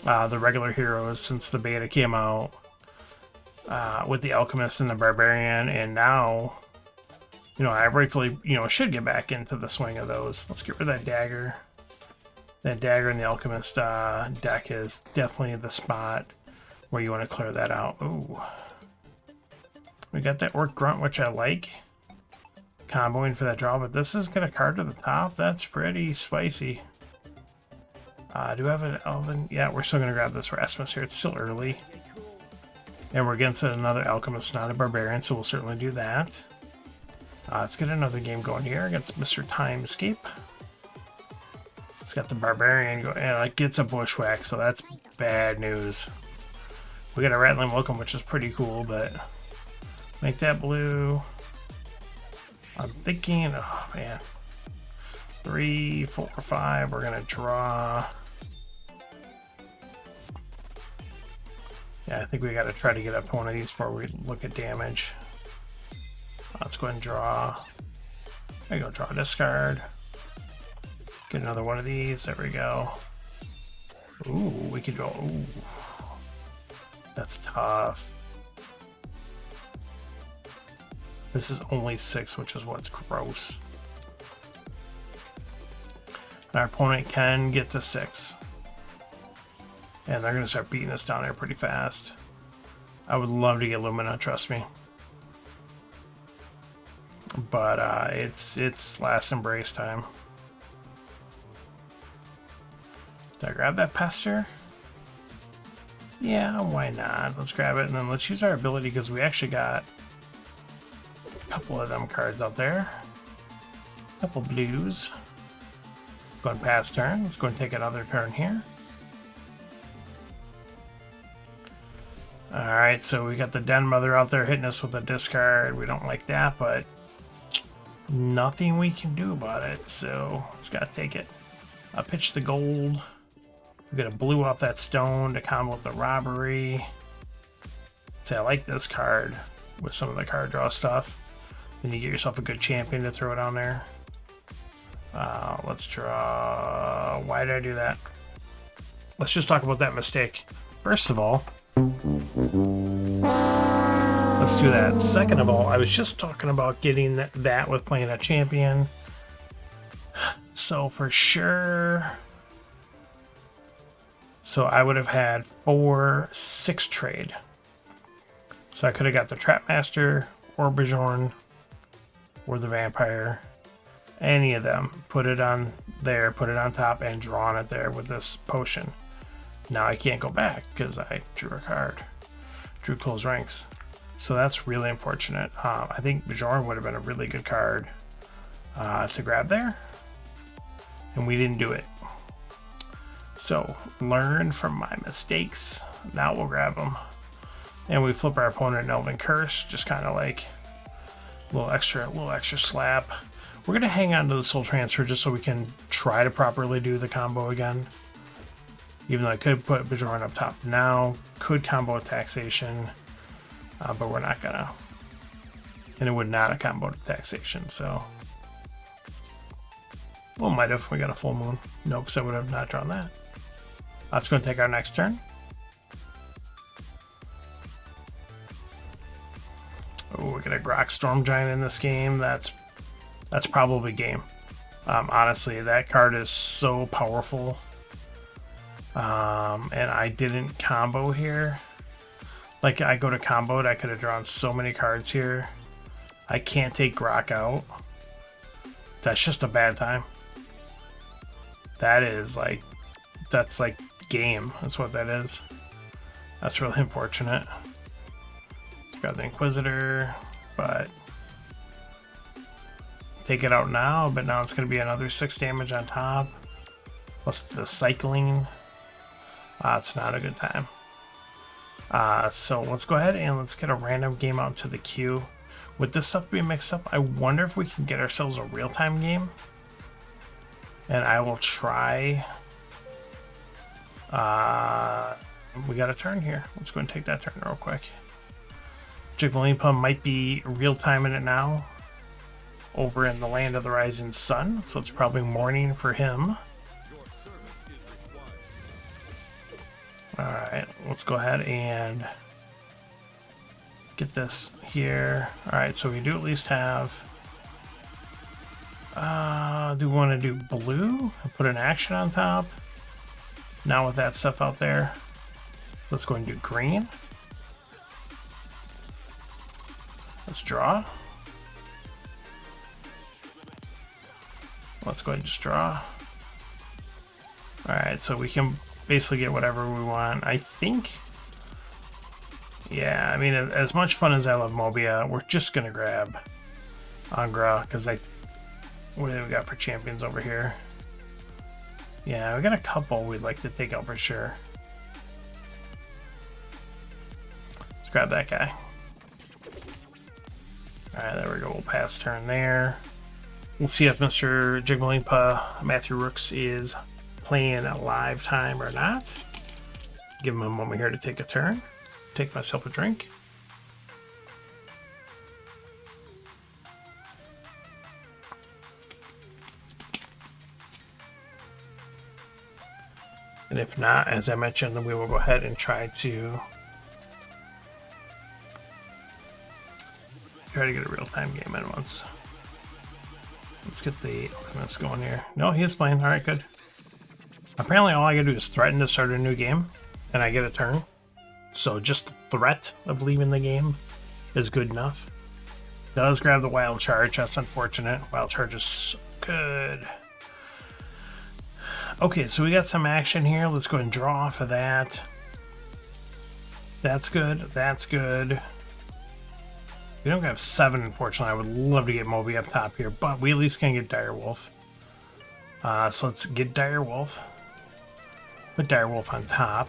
Speaker 1: the regular heroes since the beta came out with the Alchemist and the Barbarian, and now, you know, I rightfully, you know, should get back into the swing of those. Let's get rid of that dagger. That dagger in the Alchemist deck is definitely the spot where you want to clear that out. Ooh. We got that Orc Grunt, which I like. Comboing for that draw, but this is going to card to the top. That's pretty spicy. Do I have an Elven? Yeah, we're still going to grab this Rasmus here. It's still early. And we're against another Alchemist, not a Barbarian, so we'll certainly do that. Let's get another game going here against Mr. Time Escape. It's got the Barbarian going, and it gets a Bushwhack, so that's bad news. We got a Rattling Welcome, which is pretty cool, but make that blue. I'm thinking, oh man, 3, 4, 5. We're gonna draw. Yeah, I think we got to try to get up one of these before we look at damage. Let's go ahead and draw. There you go, draw, discard. Get another one of these. There we go. Ooh, we could go. Ooh, that's tough. This is only 6, which is what's gross. And our opponent can get to 6. And they're going to start beating us down here pretty fast. I would love to get Lumina, trust me. But it's last embrace time. Did I grab that Pester? Yeah, why not? Let's grab it and then let's use our ability because we actually got a couple of them cards out there. A couple blues. Let's go and pass turn. Let's go and take another turn here. Alright, so we got the Den Mother out there hitting us with a discard. We don't like that, but nothing we can do about it, so just gotta take it. I'll pitch the gold. We got a blue off that stone to combo with the robbery. See, I like this card with some of the card draw stuff. Then you get yourself a good champion to throw down there. Let's draw. Why did I do that? Let's just talk about that mistake. First of all, let's do that. Second of all, I was just talking about getting that with playing a champion. So for sure. So I would have had 4-6 trade. So I could have got the Trapmaster or Bjorn or the Vampire. Any of them. Put it on there, put it on top, and drawn it there with this potion. Now I can't go back because I drew a card. Drew close ranks. So that's really unfortunate. I think Bjorn would have been a really good card to grab there. And we didn't do it. So learn from my mistakes. Now we'll grab them. And we flip our opponent an Elven Curse. Just kind of like a little extra slap. We're going to hang on to the Soul Transfer just so we can try to properly do the combo again. Even though I could put Bjorn up top now, could combo with Taxation, but we're not gonna. And it would not have comboed with Taxation, so. Well, might have. We got a full moon. No, because I would have not drawn that. That's going to take our next turn. Oh, we got a Grok Storm Giant in this game. That's probably game. Honestly, that card is so powerful. And I didn't combo here. Like, I go to combo it, I could have drawn so many cards here. I can't take Grok out. That's just a bad time. That is like, that's like game. That's what that is. That's really unfortunate. Got the Inquisitor, but take it out now, but now it's going to be another 6 damage on top. Plus the cycling. It's not a good time. So let's go ahead and let's get a random game out into the queue. With this stuff being mixed up, I wonder if we can get ourselves a real-time game. And I will try. We got a turn here. Let's go and take that turn real quick. Jigglypuff might be real-time in it now. Over in the land of the rising sun. So it's probably morning for him. Alright, let's go ahead and get this here. Alright, so we do at least have... do we want to do blue? Put an action on top. Now with that stuff out there, let's go and do green. Let's draw. Let's go ahead and just draw. Alright, so we can basically get whatever we want. I think... Yeah, I mean, as much fun as I love Mobia, we're just going to grab Angra, because what do we got for champions over here? Yeah, we got a couple we'd like to take out for sure. Let's grab that guy. Alright, there we go. We'll pass turn there. We'll see if Mr. Jigmalimpa Matthew Rooks is playing a live time or not. Give him a moment here to take a turn. Take myself a drink. And if not, as I mentioned, then we will go ahead and try to get a real-time game in once. Let's get the ultimates going here. No, he is playing. Alright, good. Apparently all I gotta do is threaten to start a new game, and I get a turn. So just the threat of leaving the game is good enough. Does grab the wild charge. That's unfortunate. Wild charge is so good. Okay, so we got some action here. Let's go ahead and draw off of that. That's good. That's good. We don't have 7, unfortunately. I would love to get Moby up top here, but we at least can get Direwolf. So let's get Direwolf. Put Direwolf on top.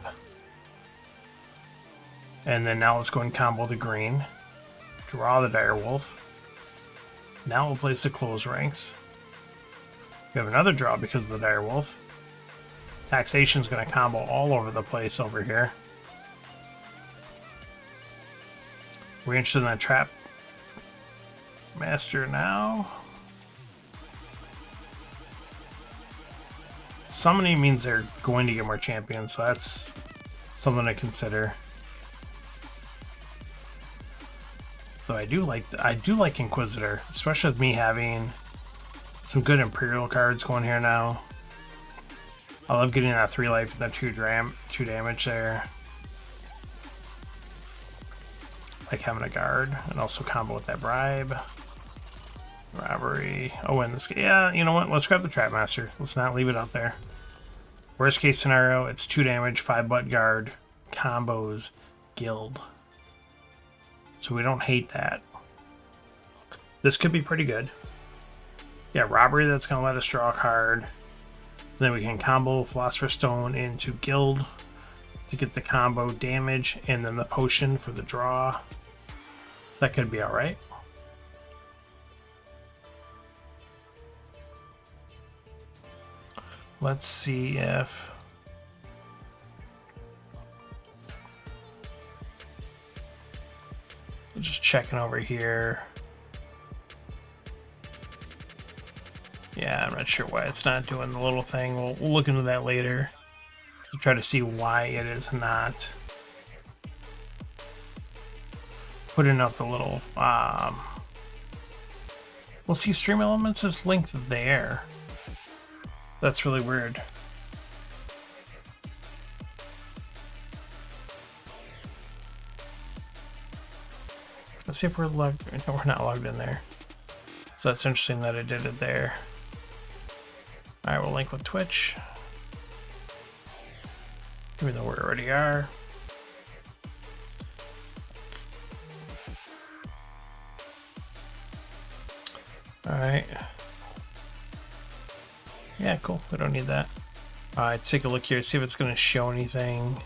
Speaker 1: And then now let's go and combo the green. Draw the Direwolf. Now we'll place the close ranks. We have another draw because of the Direwolf. Taxation's going to combo all over the place over here. We're interested in that Trap Master now. Summoning means they're going to get more champions, so that's something to consider. Though I do like Inquisitor, especially with me having some good Imperial cards going here now. I love getting that 3 life and that 2 damage there. Like having a guard and also combo with that bribe. Robbery. Oh, and this, yeah, you know what? Let's grab the Trap Master. Let's not leave it out there. Worst case scenario, it's 2 damage, 5 butt guard, combos, guild. So we don't hate that. This could be pretty good. Yeah, robbery, that's going to let us draw a card. Then we can combo Philosopher's Stone into guild to get the combo damage and then the potion for the draw. So that could be alright. Let's see if... Just checking over here. Yeah, I'm not sure why it's not doing the little thing. We'll look into that later to try to see why it is not putting up the little... We'll see Stream Elements is linked there. That's really weird. Let's see if we're logged. No, we're not logged in there. So that's interesting that I did it there. Alright, we'll link with Twitch. Even though we already are. Alright. Yeah, cool. We don't need that. Alright, take a look here, see if it's going to show anything.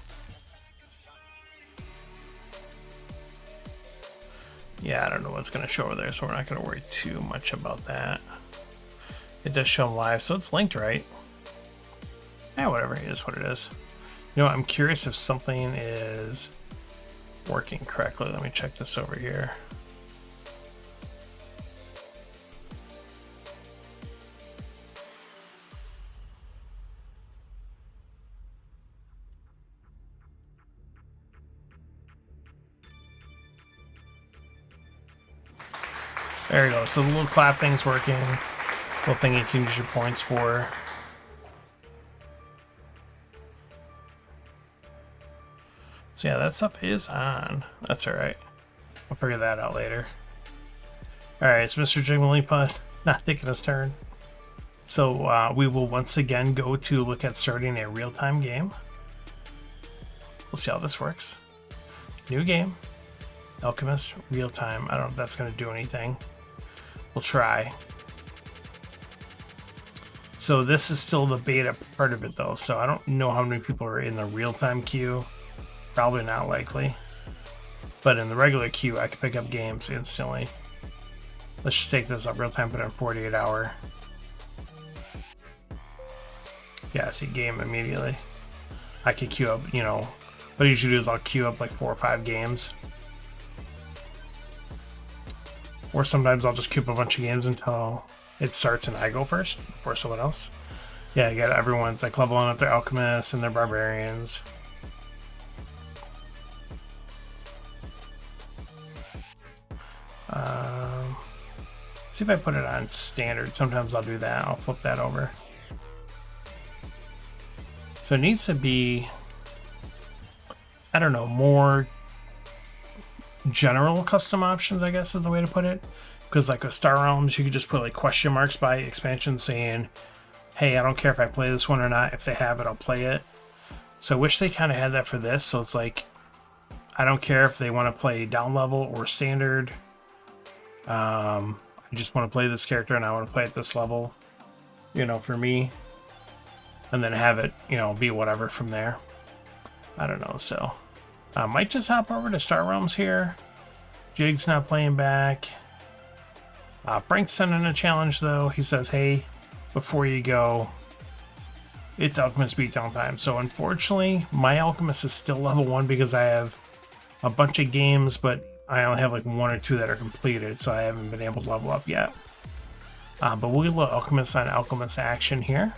Speaker 1: Yeah, I don't know what's going to show over there, so we're not going to worry too much about that. It does show them live, so it's linked, right? Yeah, whatever. It is what it is. You know what? I'm curious if something is working correctly. Let me check this over here. There you go. So the little clap thing's working. Little thing you can use your points for. So yeah, that stuff is on. That's alright. I'll figure that out later. Alright, so Mr. Jigmalimpa not taking his turn. So we will once again go to look at starting a real-time game. We'll see how this works. New game, Alchemist, real-time. I don't know if that's going to do anything. We'll try. So this is still the beta part of it though, so I don't know how many people are in the real-time queue. Probably not likely. But in the regular queue, I can pick up games instantly. Let's just take this up real-time, put it in 48 hour. Yeah, see game immediately. I could queue up, you know, what I usually do is I'll queue up like 4 or 5 games. Or sometimes I'll just queue up a bunch of games until it starts and I go first before someone else. Yeah, I got everyone's like leveling up their alchemists and their barbarians. See if I put it on standard. Sometimes I'll do that. I'll flip that over. So it needs to be, I don't know, more general custom options, I guess is the way to put it. Because like with Star Realms, you could just put like question marks by expansion saying, hey, I don't care if I play this one or not. If they have it, I'll play it. So I wish they kind of had that for this. So it's like, I don't care if they want to play down level or standard. I just want to play this character and I want to play at this level, you know, for me. And then have it, you know, be whatever from there. I don't know. So I might just hop over to Star Realms here. Jig's not playing back. Frank's sending a challenge though. He says, hey, before you go, it's Alchemist beatdown time. So unfortunately, my Alchemist is still level 1 because I have a bunch of games, but I only have like 1 or 2 that are completed, so I haven't been able to level up yet. But we'll get a little Alchemist on Alchemist action here.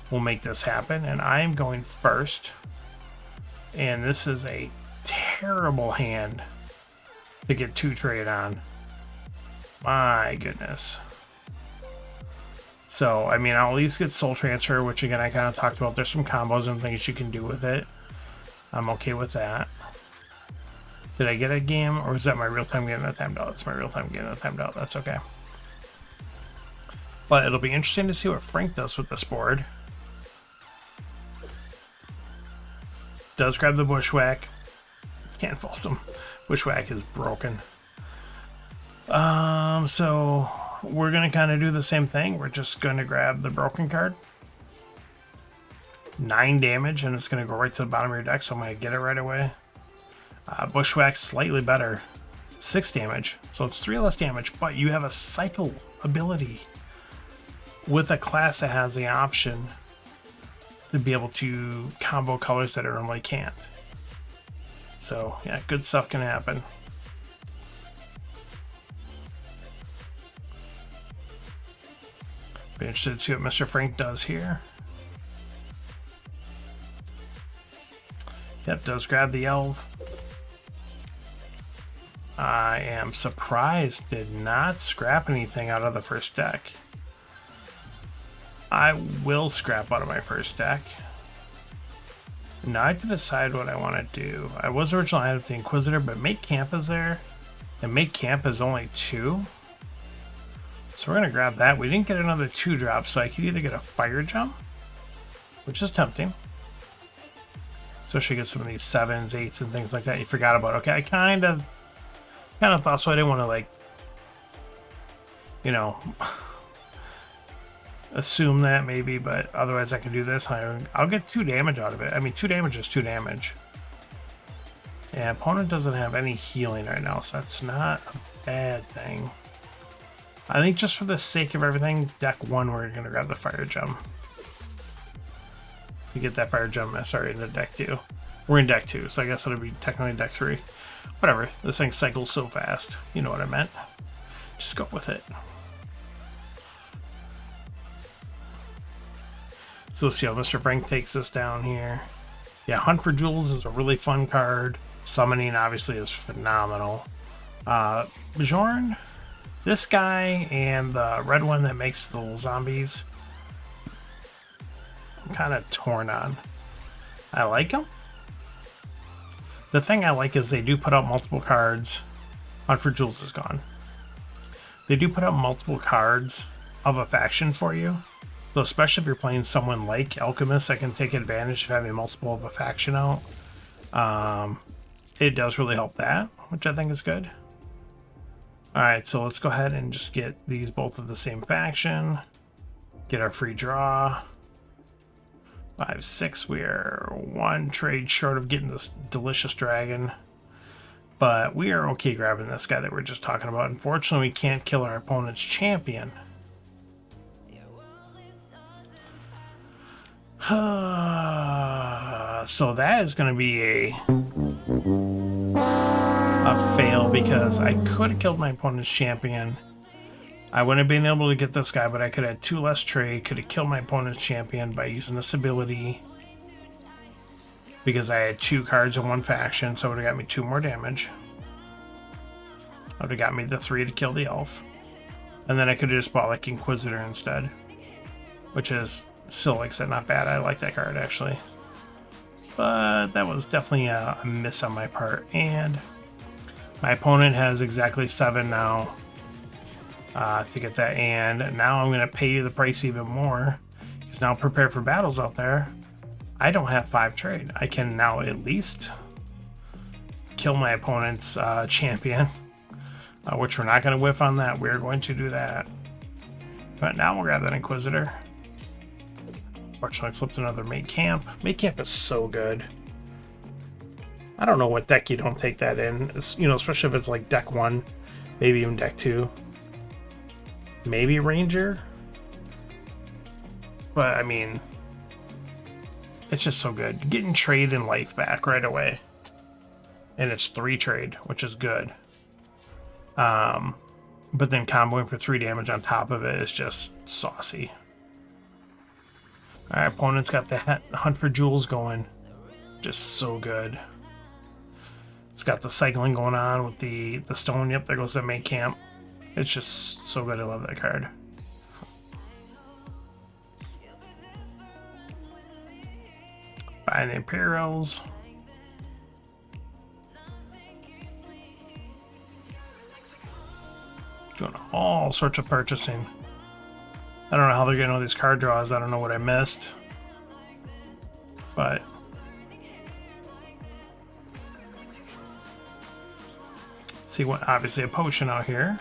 Speaker 1: We'll make this happen, and I am going first. And this is a terrible hand to get 2 trade on. My goodness. So, I mean, I'll at least get Soul Transfer, which again, I kind of talked about. There's some combos and things you can do with it. I'm okay with that. Did I get a game, or is that my real-time game that timed out? That's my real-time game that timed out. That's okay. But it'll be interesting to see what Frank does with this board. Does grab the Bushwhack. Can't fault him. Bushwhack is broken. So we're going to kind of do the same thing. We're just going to grab the broken card. 9 damage, and it's going to go right to the bottom of your deck, so I'm going to get it right away. Bushwhack's slightly better. 6 damage, so it's 3 less damage, but you have a cycle ability with a class that has the option to be able to combo colors that it normally can't. So yeah, good stuff can happen. Be interested to see what Mr. Frank does here. Yep, does grab the elf. I am surprised did not scrap anything out of the first deck. I will scrap out of my first deck. Now I have to decide what I want to do. I was originally out of the Inquisitor, but Make Camp is there. And Make Camp is only 2. So we're going to grab that. We didn't get another 2-drop, so I could either get a Fire Jump, which is tempting. Especially get some of these 7s, 8s, and things like that you forgot about. Okay, I kind of thought so. I didn't want to, like, you know, assume that maybe, but otherwise I can do this. I'll get 2 damage out of it. I mean, 2 damage is 2 damage. And opponent doesn't have any healing right now, so that's not a bad thing. I think just for the sake of everything, deck 1, we're going to grab the Fire Gem. To get that Fire Gem, sorry, into deck 2. We're in deck 2, so I guess it'll be technically deck 3. Whatever, this thing cycles so fast. You know what I meant. Just go with it. So we'll see how Mr. Frank takes this down here. Yeah, Hunt for Jewels is a really fun card. Summoning, obviously, is phenomenal. Bjorn, this guy, and the red one that makes the little zombies, I'm kind of torn on. I like them. The thing I like is they do put out multiple cards. Hunt for Jewels is gone. They do put out multiple cards of a faction for you. So especially if you're playing someone like Alchemist that can take advantage of having multiple of a faction out, it does really help that, which I think is good. All right, so let's go ahead and just get these both of the same faction. Get our free draw. 5, 6. We are 1 trade short of getting this delicious dragon. But we are okay grabbing this guy that we are just talking about. Unfortunately, we can't kill our opponent's champion. So that is going to be a fail because I could have killed my opponent's champion. I wouldn't have been able to get this guy, but I could have had 2 less trade, could have killed my opponent's champion by using this ability. Because I had 2 cards in one faction, so it would have got me 2 more damage. It would have got me the 3 to kill the elf. And then I could have just bought like Inquisitor instead. Which is still, like I said, not bad. I like that card actually. But that was definitely a miss on my part. And my opponent has exactly 7 now. To get that, and now I'm going to pay you the price even more. Because now prepare for battles out there. I don't have 5 trade. I can now at least kill my opponent's champion, which we're not going to whiff on that. We're going to do that. But now we'll grab that Inquisitor. Fortunately, I flipped another Mate Camp. Mate Camp is so good. I don't know what deck you don't take that in. It's, you know, especially if it's like deck 1, maybe even deck 2. Maybe Ranger, but I mean, it's just so good. Getting trade and life back right away, and it's 3 trade, which is good. But then comboing for 3 damage on top of it is just saucy. Our opponent's got the Hunt for Jewels going, just so good. It's got the cycling going on with the stone. Yep, there goes the Mate Camp. It's just so good. I love that card. Buying the Imperials. Doing all sorts of purchasing. I don't know how they're getting all these card draws. I don't know what I missed. But see what, obviously a potion out here.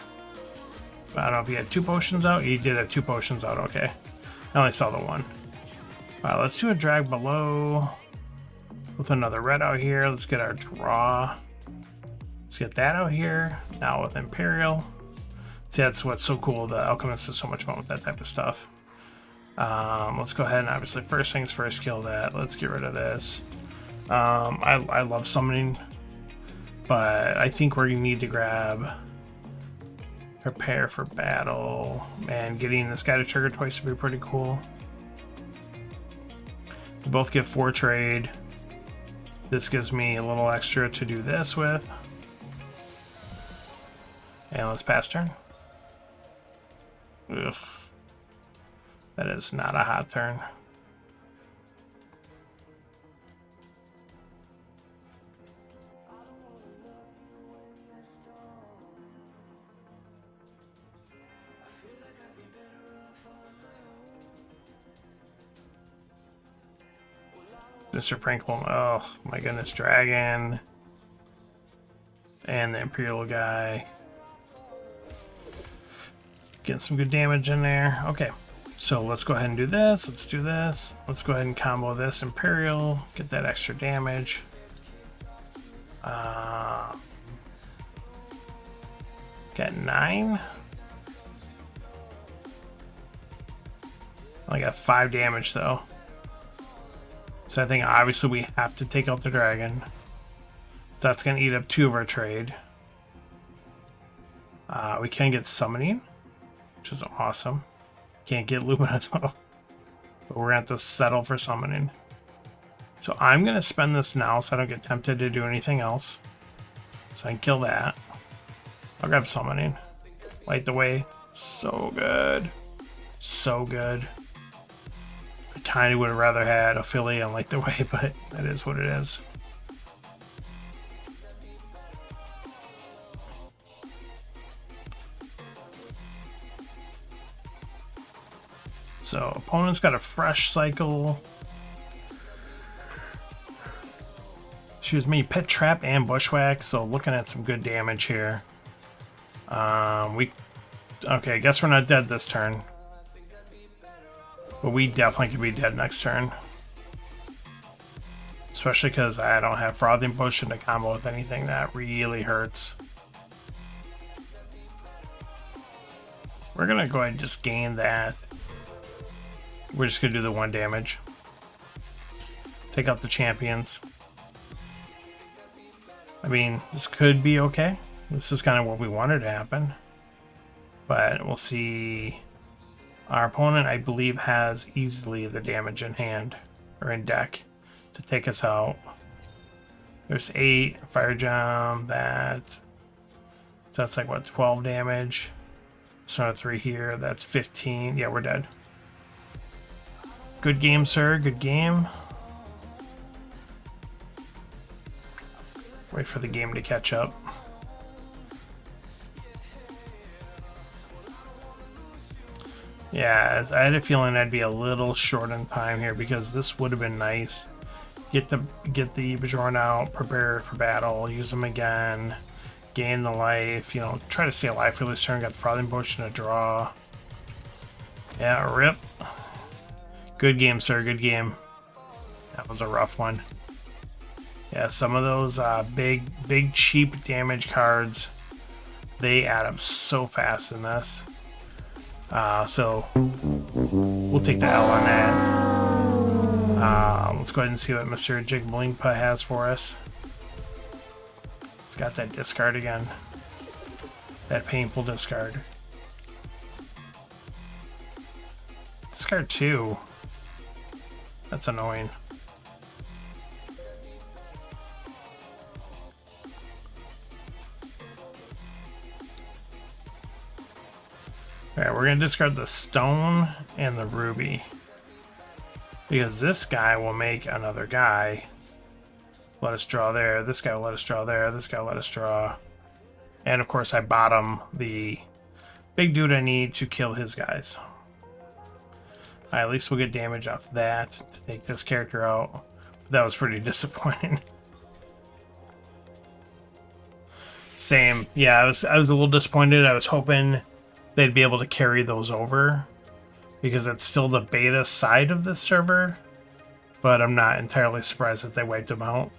Speaker 1: I don't know if he had 2 potions out. He did have 2 potions out. Okay. I only saw the 1. All right, let's do a drag below with another red out here. Let's get our draw. Let's get that out here. Now with Imperial. See, that's what's so cool. The Alchemist is so much fun with that type of stuff. Let's go ahead and obviously first things first, kill that. Let's get rid of this. I love summoning, but I think we're going to need to grab prepare for battle. Man, getting this guy to trigger twice would be pretty cool. We both get 4 trade. This gives me a little extra to do this with. And let's pass turn. Ugh. That is not a hot turn. Mr. Franklin, oh my goodness, Dragon. And the Imperial guy. Getting some good damage in there. Okay, so let's go ahead and do this. Let's do this. Let's go ahead and combo this Imperial. Get that extra damage. Got 9. I got 5 damage though. So I think obviously we have to take out the dragon. So that's going to eat up 2 of our trade. We can get summoning, which is awesome. Can't get Lumina though. But we're going to have to settle for summoning. So I'm going to spend this now so I don't get tempted to do anything else. So I can kill that. I'll grab summoning. Light the way. So good. So good. I kind of would have rather had Ophelia and Light the Way, but that is what it is. So opponent's got a fresh cycle. Excuse me, pit trap and bushwhack. So looking at some good damage here. Okay, I guess we're not dead this turn. But we definitely could be dead next turn. Especially because I don't have Frothing Bush in a combo with anything. That really hurts. We're going to go ahead and just gain that. We're just going to do the 1 damage. Take out the champions. I mean, this could be okay. This is kind of what we wanted to happen. But we'll see. Our opponent, I believe, has easily the damage in hand. Or in deck. To take us out. There's 8. Fire Jam. So that's like, what, 12 damage. So 3 here. That's 15. Yeah, we're dead. Good game, sir. Good game. Wait for the game to catch up. Yeah, I had a feeling I'd be a little short on time here because this would have been nice. Get the Bajoran out, prepare for battle, use them again, gain the life, you know, try to stay alive for this turn. Got the Frothing Bush and a draw. Yeah, rip. Good game, sir. Good game. That was a rough one. Yeah, some of those big cheap damage cards, they add up so fast in this. So we'll take the L on that. Let's go ahead and see what Mr. Jigblingpa has for us. It's got that discard again. That painful discard. Discard 2. That's annoying. Alright, we're going to discard the stone and the ruby. Because this guy will make another guy. Let us draw there. This guy will let us draw there. This guy will let us draw. And of course I bottom the big dude I need to kill his guys. At least we'll get damage off that to take this character out. But that was pretty disappointing. Same. Yeah, I was a little disappointed. I was hoping they'd be able to carry those over because it's still the beta side of this server, but I'm not entirely surprised that they wiped them out.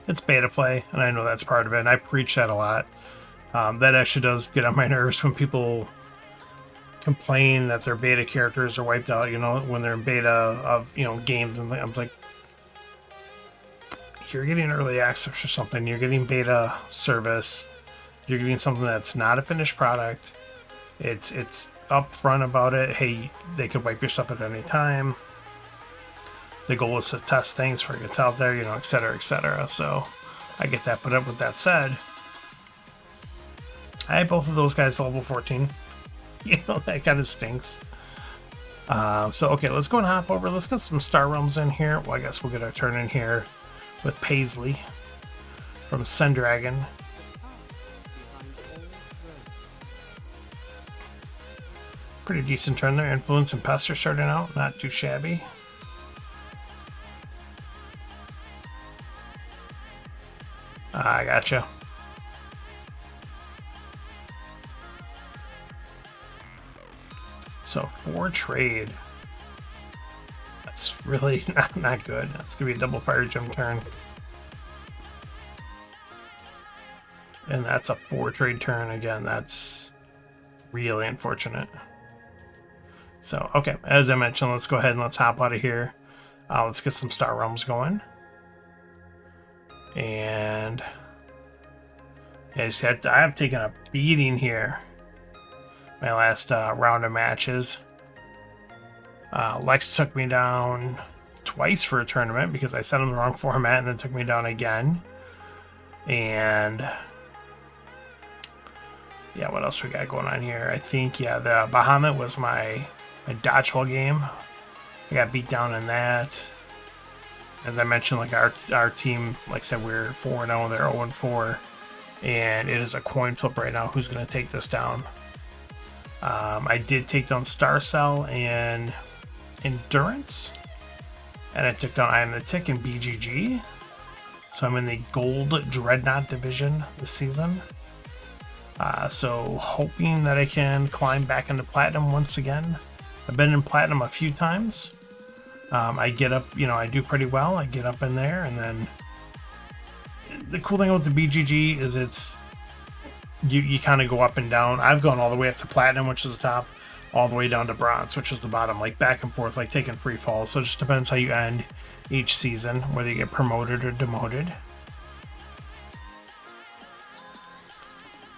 Speaker 1: It's beta play, and I know that's part of it, and I preach that a lot. That actually does get on my nerves when people complain that their beta characters are wiped out, you know, when they're in beta of, you know, games, and I'm like, you're getting early access or something, you're getting beta service, you're getting something that's not a finished product. It's upfront about it. Hey, they could wipe your stuff at any time. The goal is to test things before it gets out there, you know, etc., etc. So I get that. But with that said, I have both of those guys level 14. You know, that kind of stinks. So okay, let's go and hop over. Let's get some Star Realms in here. Well, I guess we'll get our turn in here with Paisley from Sendragon. Pretty decent turn there. Influence and Pest are starting out. Not too shabby. I gotcha. So 4 trade. That's really not good. That's going to be a double Fire Gem turn. And that's a 4 trade turn. Again, that's really unfortunate. So, okay, as I mentioned, let's go ahead and let's hop out of here. Let's get some Star Realms going. And I have taken a beating here. My last round of matches. Lex took me down twice for a tournament because I sent him the wrong format and then took me down again. And yeah, what else we got going on here? I think, yeah, the Bahamut was my dodgeball game. I got beat down in that. As I mentioned, like our team, like I said, we're 4-0, they're 0-4, and it is a coin flip right now who's going to take this down. I did take down Star Cell and Endurance, and I took down I Am the Tick and BGG. So I'm in the Gold Dreadnought division this season. So hoping that I can climb back into Platinum once again. I've been in Platinum a few times. I get up, I do pretty well. I get up in there, and then the cool thing about the BGG is it's you kind of go up and down. I've gone all the way up to Platinum, which is the top, all the way down to Bronze, which is the bottom, like back and forth, like taking free falls. So it just depends how you end each season, whether you get promoted or demoted.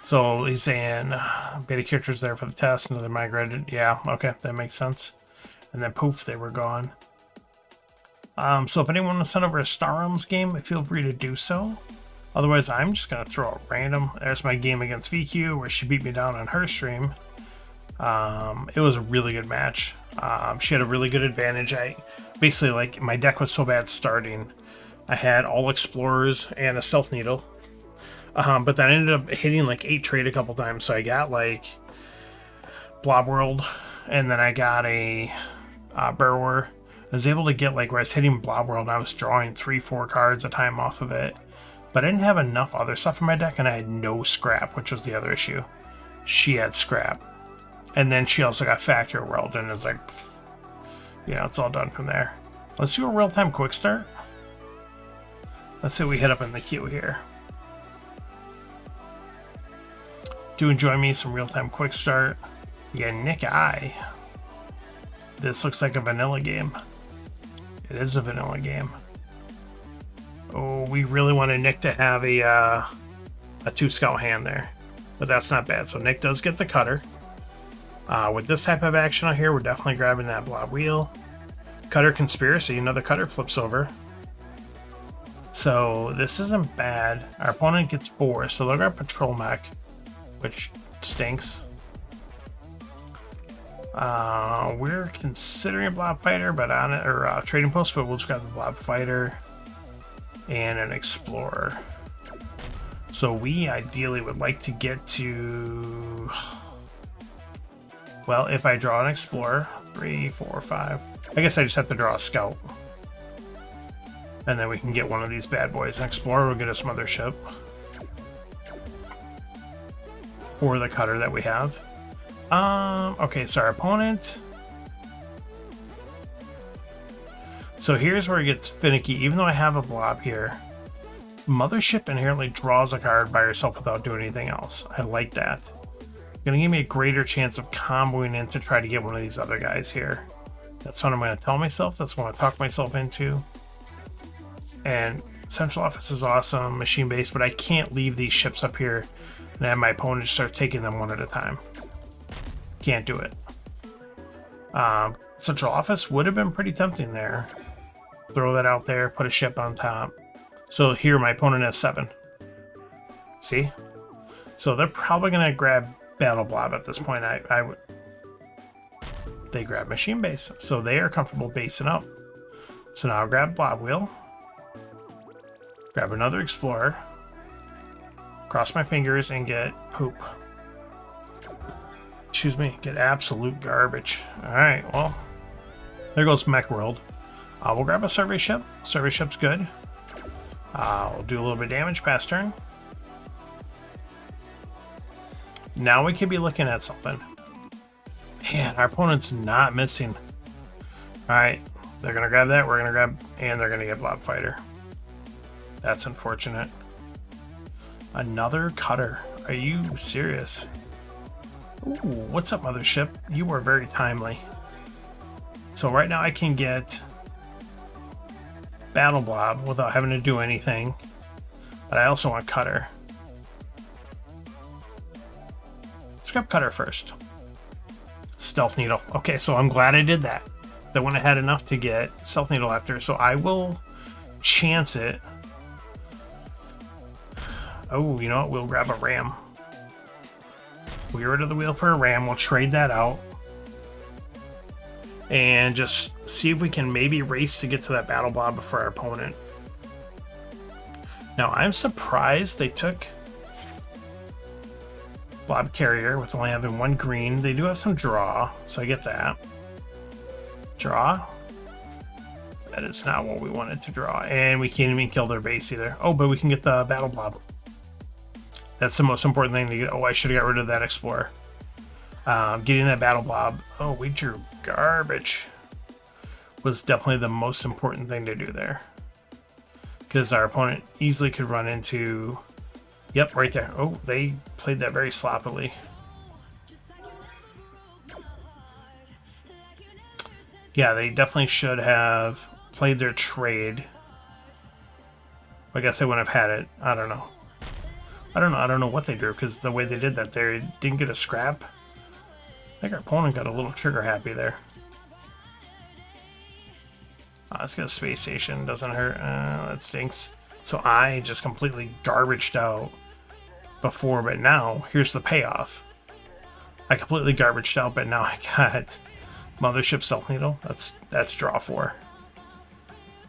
Speaker 1: So he's saying beta characters there for the test, and they're migrated. Yeah, okay, that makes sense. And then poof, they were gone. So if anyone wants to send over a Star Realms game, feel free to do so. Otherwise, I'm just going to throw a random. There's my game against VQ, where she beat me down on her stream. It was a really good match. She had a really good advantage. Basically, like, my deck was so bad starting. I had all Explorers and a Stealth Needle. But then I ended up hitting like 8 trade a couple times. So I got like Blob World, and then I got a Burrower. I was able to get like where I was hitting Blob World, and I was drawing 3-4 cards a time off of it. But I didn't have enough other stuff in my deck, and I had no scrap, which was the other issue. She had scrap. And then she also got Factor World, and it's like, it's all done from there. Let's do a real-time quick start. Let's see what we hit up in the queue here. Do enjoy me some real-time quick start. Yeah, Nick I. This looks like a vanilla game. It is a vanilla game. Oh, we really wanted Nick to have a 2-scout hand there, but that's not bad. So Nick does get the cutter. With this type of action out here, we're definitely grabbing that Blob Wheel. Cutter Conspiracy, another cutter flips over. So this isn't bad. Our opponent gets 4, so they'll grab Patrol Mech, which stinks. We're considering Blob Fighter, but on it, or Trading Post, but we'll just grab the Blob Fighter and an Explorer. So we ideally would like to get to, well, if I draw an Explorer, 3, 4, 5. I guess I just have to draw a Scout. And then we can get one of these bad boys. An Explorer will get us Mothership. Or the cutter that we have. Okay, so our opponent. So here's where it gets finicky. Even though I have a blob here, Mothership inherently draws a card by herself without doing anything else. I like that. Gonna give me a greater chance of comboing in to try to get one of these other guys here. That's what I'm gonna tell myself. That's what I talk myself into. And Central Office is awesome, machine based, but I can't leave these ships up here and have my opponent just start taking them one at a time. Can't do it. Central Office would have been pretty tempting there. Throw that out there, put a ship on top. So here my opponent has 7. See? So they're probably gonna grab Battle Blob at this point. I would. They grab Machine Base, so they are comfortable basing up. So now I'll grab Blob Wheel. Grab another Explorer. Cross my fingers and get poop. Excuse me, get absolute garbage. Alright, well, there goes Mech World. We'll grab a Survey Ship. Survey Ship's good. We'll do a little bit of damage past turn. Now we could be looking at something. Man, our opponent's not missing. Alright, they're going to grab that, we're going to grab, and they're going to get Blob Fighter. That's unfortunate. Another cutter. Are you serious? Ooh, what's up, Mothership? You were very timely. So right now I can get Battle Blob without having to do anything. But I also want Cutter. Let's grab Cutter first. Stealth Needle. Okay, so I'm glad I did that. I went ahead enough to get Stealth Needle after, so I will chance it. Oh, you know what? We'll grab a Ram. We'll get rid of the wheel for a Ram. We'll trade that out. And just see if we can maybe race to get to that Battle Blob before our opponent. Now, I'm surprised they took Blob carrier with only having one green. They do have some draw, so I get that. Draw. That is not what we wanted to draw. And we can't even kill their base either. Oh, but we can get the battle blob. That's the most important thing to get. Oh, I should have got rid of that explorer. Getting that battle blob. Oh, we drew garbage. Was definitely the most important thing to do there. Because our opponent easily could run into... Yep, right there. Oh, they played that very sloppily. Yeah, they definitely should have played their trade. I guess they wouldn't have had it. I don't know. I don't know what they drew, because the way they did that, they didn't get a scrap. I think our opponent got a little trigger happy there. Let's get a space station. Doesn't hurt. That stinks. So I just completely garbaged out before, but now here's the payoff. I completely garbaged out, but now I got Mothership Stealth Needle. That's draw 4.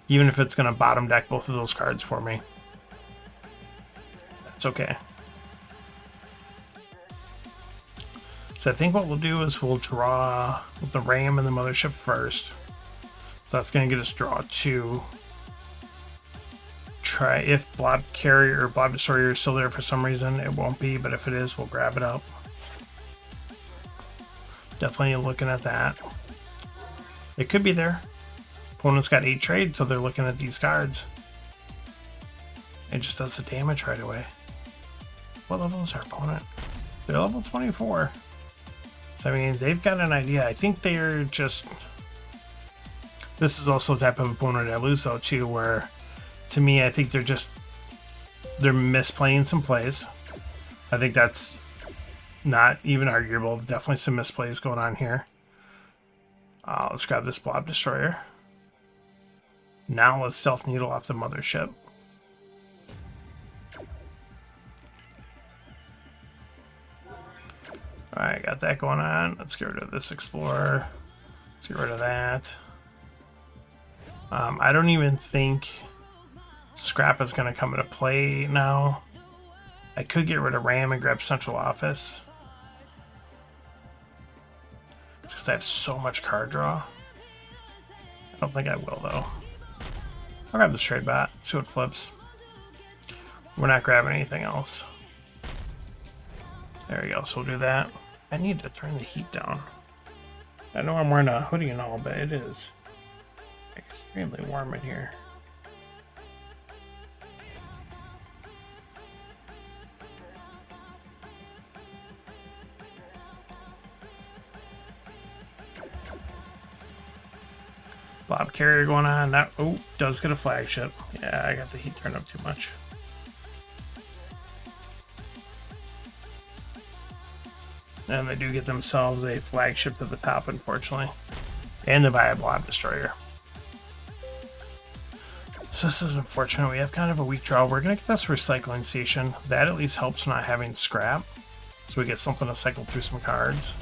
Speaker 1: Even if it's going to bottom deck both of those cards for me. That's okay. So I think what we'll do is we'll draw the Ram and the Mothership first. So that's going to get us draw 2. Try if Blob Carrier or Blob Destroyer is still there for some reason. It won't be, but if it is, we'll grab it up. Definitely looking at that. It could be there. Opponent's got 8 trades, so they're looking at these cards. It just does the damage right away. What level is our opponent? They're level 24. So I mean, they've got an idea. I think they're just... This is also the type of opponent I lose though too, where to me I think they're misplaying some plays. I think that's not even arguable. Definitely some misplays going on here. Let's grab this Blob Destroyer. Now let's Stealth Needle off the Mothership. Alright, got that going on. Let's get rid of this Explorer. Let's get rid of that. I don't even think Scrap is going to come into play now. I could get rid of Ram and grab Central Office. Just because I have so much card draw. I don't think I will, though. I'll grab this trade bot, see what flips. We're not grabbing anything else. There we go, so we'll do that. I need to turn the heat down. I know I'm wearing a hoodie and all, but it is extremely warm in here. Blob Carrier going on. That does get a flagship. Yeah, I got the heat turned up too much. And they do get themselves a flagship to the top, unfortunately. And they buy a Blob Destroyer. So this is unfortunate. We have kind of a weak draw. We're going to get this recycling station. That at least helps not having scrap. So we get something to cycle through some cards.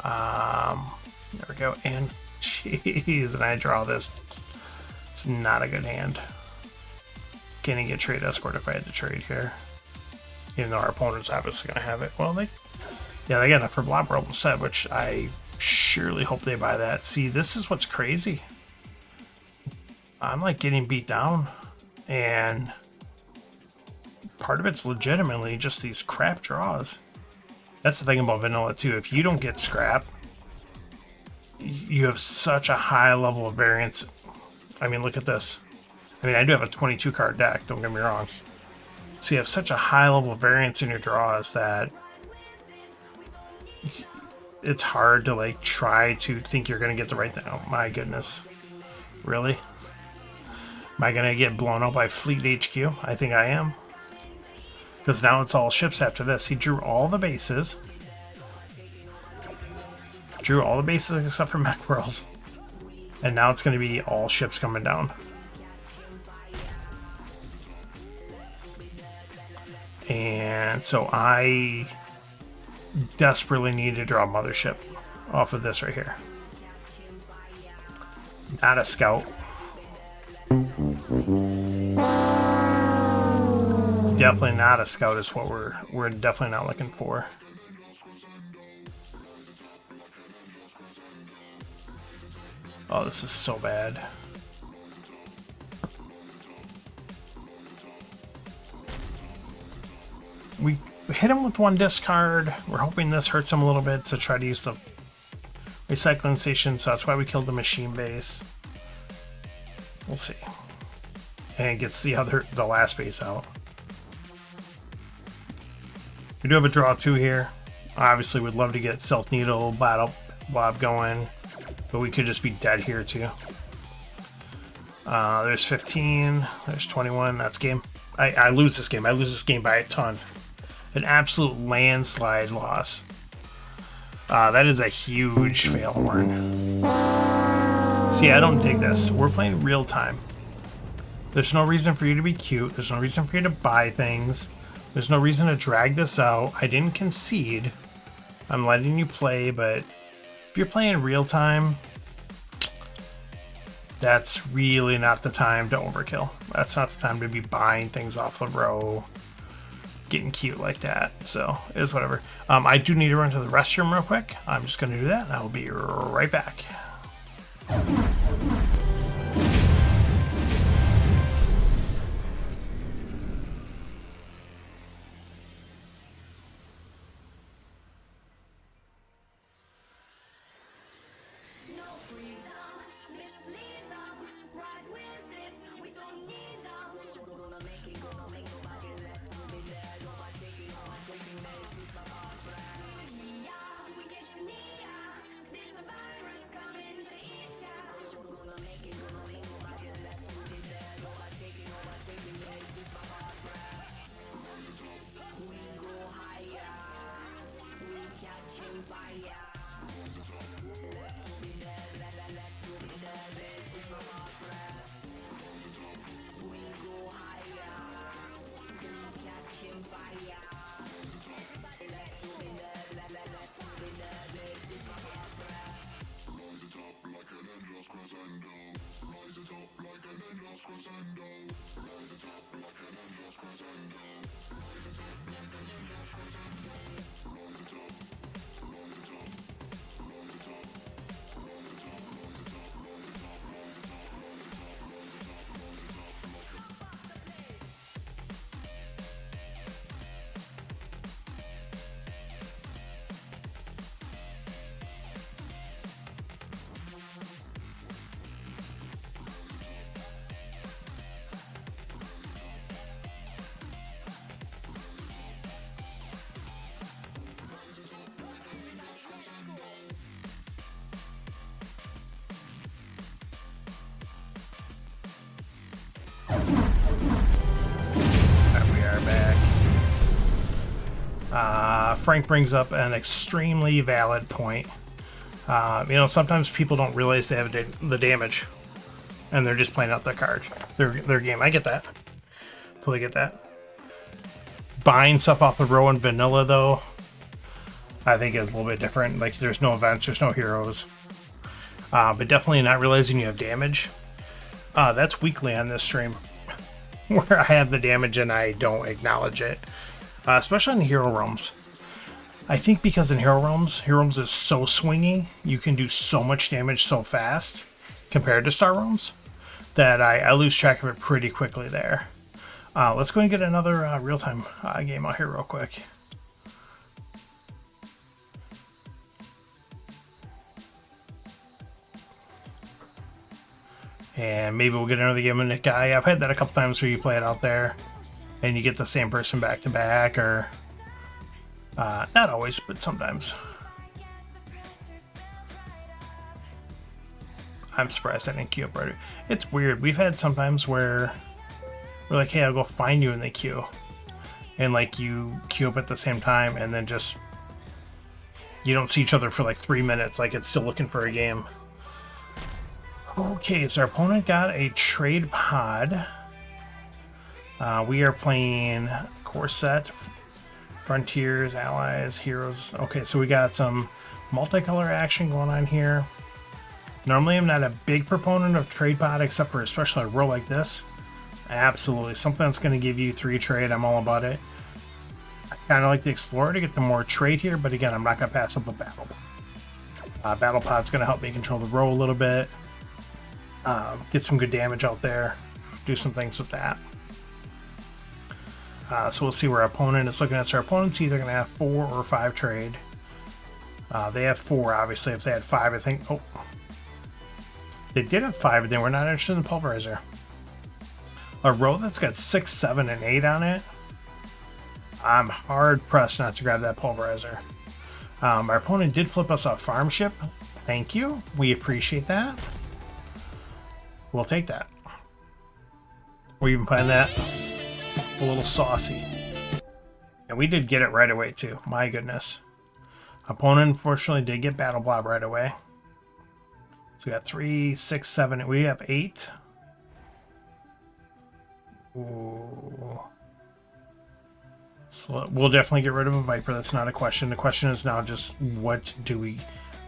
Speaker 1: There we go. And jeez, and I draw this. It's not a good hand. Can't even get trade escort if I had to trade here. Even though our opponent's obviously going to have it. Well, they got enough for Blob World instead, which I surely hope they buy that. See, this is what's crazy. I'm like getting beat down, and part of it's legitimately just these crap draws. That's the thing about vanilla too. If you don't get scrap, you have such a high level of variance. I mean, look at this. I mean, I do have a 22 card deck, don't get me wrong. So you have such a high level of variance in your draws that it's hard to like try to think you're going to get the right thing. Oh my goodness. Really? Am I going to get blown up by Fleet HQ? I think I am. Because now it's all ships after this. He drew all the bases. Drew all the bases except for Mech World. And now it's going to be all ships coming down. And so I desperately need to draw a Mothership off of this right here. Not a Scout. definitely not a scout is what we're definitely not looking for. Oh, this is so bad. We hit him with one discard. We're hoping this hurts him a little bit to try to use the recycling station, so that's why we killed the machine base. We'll see. And gets the last base out. We do have a draw 2 here. Obviously, we'd love to get Silk Needle, Battle Blob going, but we could just be dead here too. There's 15. There's 21. That's game. I lose this game. I lose this game by a ton. An absolute landslide loss. That is a huge fail horn. See, I don't dig this. We're playing real time. There's no reason for you to be cute. There's no reason for you to buy things. There's no reason to drag this out. I didn't concede. I'm letting you play, but if you're playing real time, that's really not the time to overkill. That's not the time to be buying things off the row, getting cute like that. So it is whatever. I do need to run to the restroom real quick. I'm just going to do that, and I'll be right back. Frank brings up an extremely valid point. Sometimes people don't realize they have the damage, and they're just playing out their card, their game. I get that. Totally get that. Buying stuff off the row in vanilla, though, I think is a little bit different. Like, there's no events, there's no heroes. But definitely not realizing you have damage. That's weekly on this stream, where I have the damage and I don't acknowledge it. Especially in Hero Realms. I think because in Hero Realms is so swingy, you can do so much damage so fast compared to Star Realms that I lose track of it pretty quickly there. Let's go and get another real-time game out here real quick. And maybe we'll get another game of Nick Guy. I've had that a couple times where you play it out there and you get the same person back to back, or not always, but sometimes. I'm surprised I didn't queue up right. It's weird. We've had sometimes where we're like, hey, I'll go find you in the queue. And like you queue up at the same time and then just you don't see each other for like 3 minutes, like it's still looking for a game. Okay, so our opponent got a trade pod. We are playing core set, Frontiers, Allies, Heroes. Okay, so we got some multicolor action going on here. Normally I'm not a big proponent of trade pod, except for especially a roll like this. Absolutely. Something that's going to give you 3 trade. I'm all about it. I kind of like the Explorer to get the more trade here, but again, I'm not going to pass up a Battle. Battle Pod's going to help me control the row a little bit. Get some good damage out there. Do some things with that. So we'll see where our opponent is looking at. So our opponent's either going to have 4 or 5 trade. They have 4, obviously. If they had 5, I think... Oh. They did have 5, but they were not interested in the Pulverizer. A row that's got 6, 7, and 8 on it. I'm hard-pressed not to grab that Pulverizer. Our opponent did flip us a farm ship. Thank you. We appreciate that. We'll take that. We're even playing that a little saucy. And we did get it right away, too. My goodness. Opponent, unfortunately, did get Battle Blob right away. So we got 3, 6, 7. We have 8. Ooh. So we'll definitely get rid of a Viper. That's not a question. The question is now just what do we...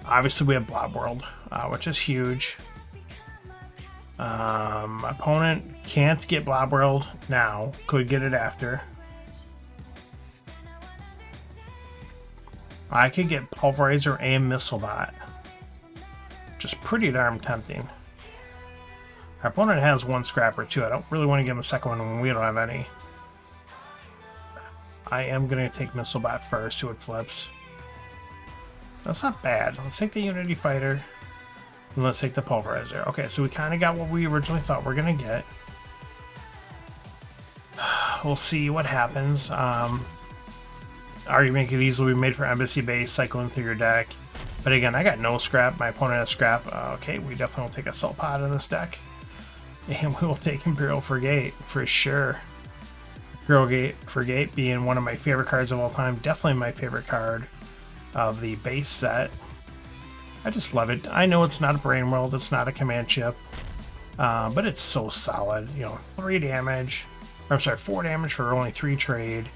Speaker 1: Obviously, we have Blob World, which is huge. Opponent can't get Blob World now. Could get it after. I could get Pulverizer and Missile Bot. Just pretty darn tempting. Our opponent has 1 scrapper too. I don't really want to give him a second one when we don't have any. I am going to take Missile Bot first, see what flips. That's not bad. Let's take the Unity Fighter. And let's take the Pulverizer. Okay, so we kind of got what we originally thought we are going to get. We'll see what happens. Argument could easily be made for Embassy Base, cycling through your deck. But again, I got no scrap. My opponent has scrap. Okay, we definitely will take Assault Pod in this deck. And we will take Imperial Frigate for sure. Imperial Frigate being one of my favorite cards of all time. Definitely my favorite card of the base set. I just love it. I know it's not a Brain World. It's not a command chip. But it's so solid. You know, 3 damage. Or, I'm sorry, 4 damage for only 3 trade.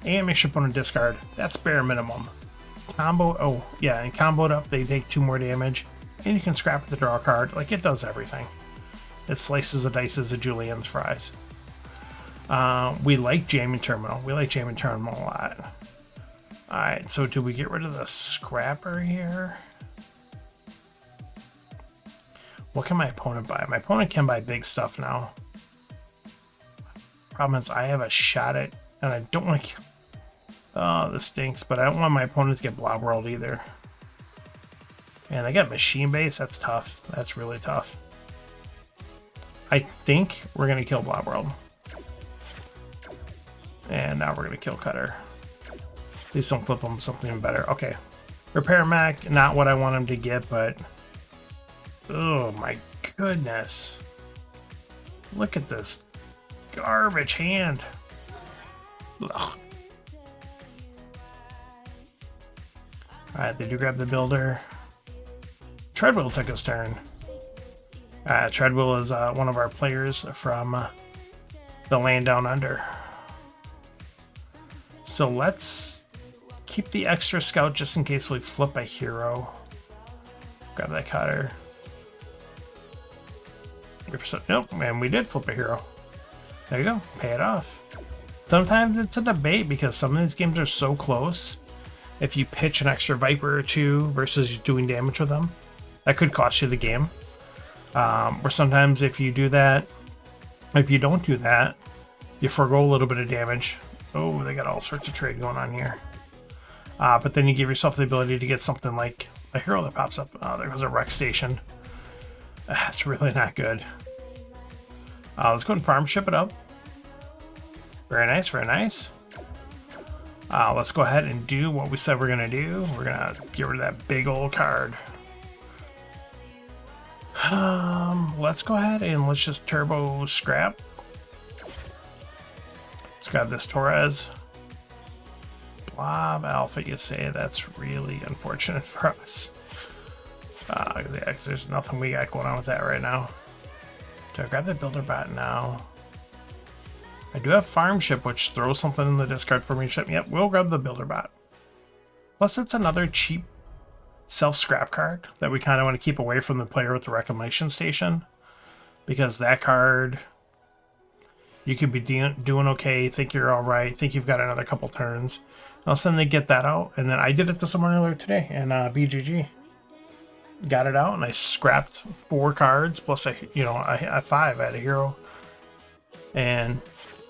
Speaker 1: And makes your opponent discard. That's bare minimum. Combo, oh yeah, and comboed up, they take 2 more damage. And you can scrap the draw card. Like, it does everything. It slices the dices of Julien's fries. We like Jamming Terminal. We like Jamming Terminal a lot. Alright, so do we get rid of the scrapper here? What can my opponent buy? My opponent can buy big stuff now. Problem is, I have a shot at, and I don't want to kill. Oh, this stinks, but I don't want my opponent to get Blob World either. And I got Machine Base. That's tough. That's really tough. I think we're going to kill Blob World. And now we're going to kill Cutter. Please don't flip him something better. Okay. Repair Mech, not what I want him to get, but... Oh my goodness. Look at this garbage hand. Ugh. Alright, they do grab the builder. Treadwheel took his turn. Treadwheel is one of our players from the land down under. So let's keep the extra scout just in case we flip a hero. Grab that cutter. Nope, and we did flip a hero. There you go, pay it off. Sometimes it's a debate because some of these games are so close. If you pitch an extra Viper or 2 versus doing damage with them, that could cost you the game. Or sometimes if you do that, if you don't do that, you forego a little bit of damage. Oh, they got all sorts of trade going on here. But then you give yourself the ability to get something like a hero that pops up. Oh, there goes a Rec Station. That's really not good. Let's go and farm ship it up. Very nice, very nice. Let's go ahead and do what we said we're going to do. We're going to get rid of that big old card. Let's go ahead and let's just turbo scrap. Let's grab this Torres. Blob Alpha, you say? That's really unfortunate for us. Yeah, 'cause there's nothing we got going on with that right now. Do I grab the Builder Bot now? I do have Farm Ship, which throws something in the discard for me. Yep, we'll grab the Builder Bot. Plus, it's another cheap self-scrap card that we kind of want to keep away from the player with the Reclamation Station. Because that card, You could be doing okay, think you're all right, think you've got another couple turns. All of a sudden they get that out, and then I did it to someone earlier today in BGG. Got it out, and I scrapped 4 cards plus I had 5. I had a hero, and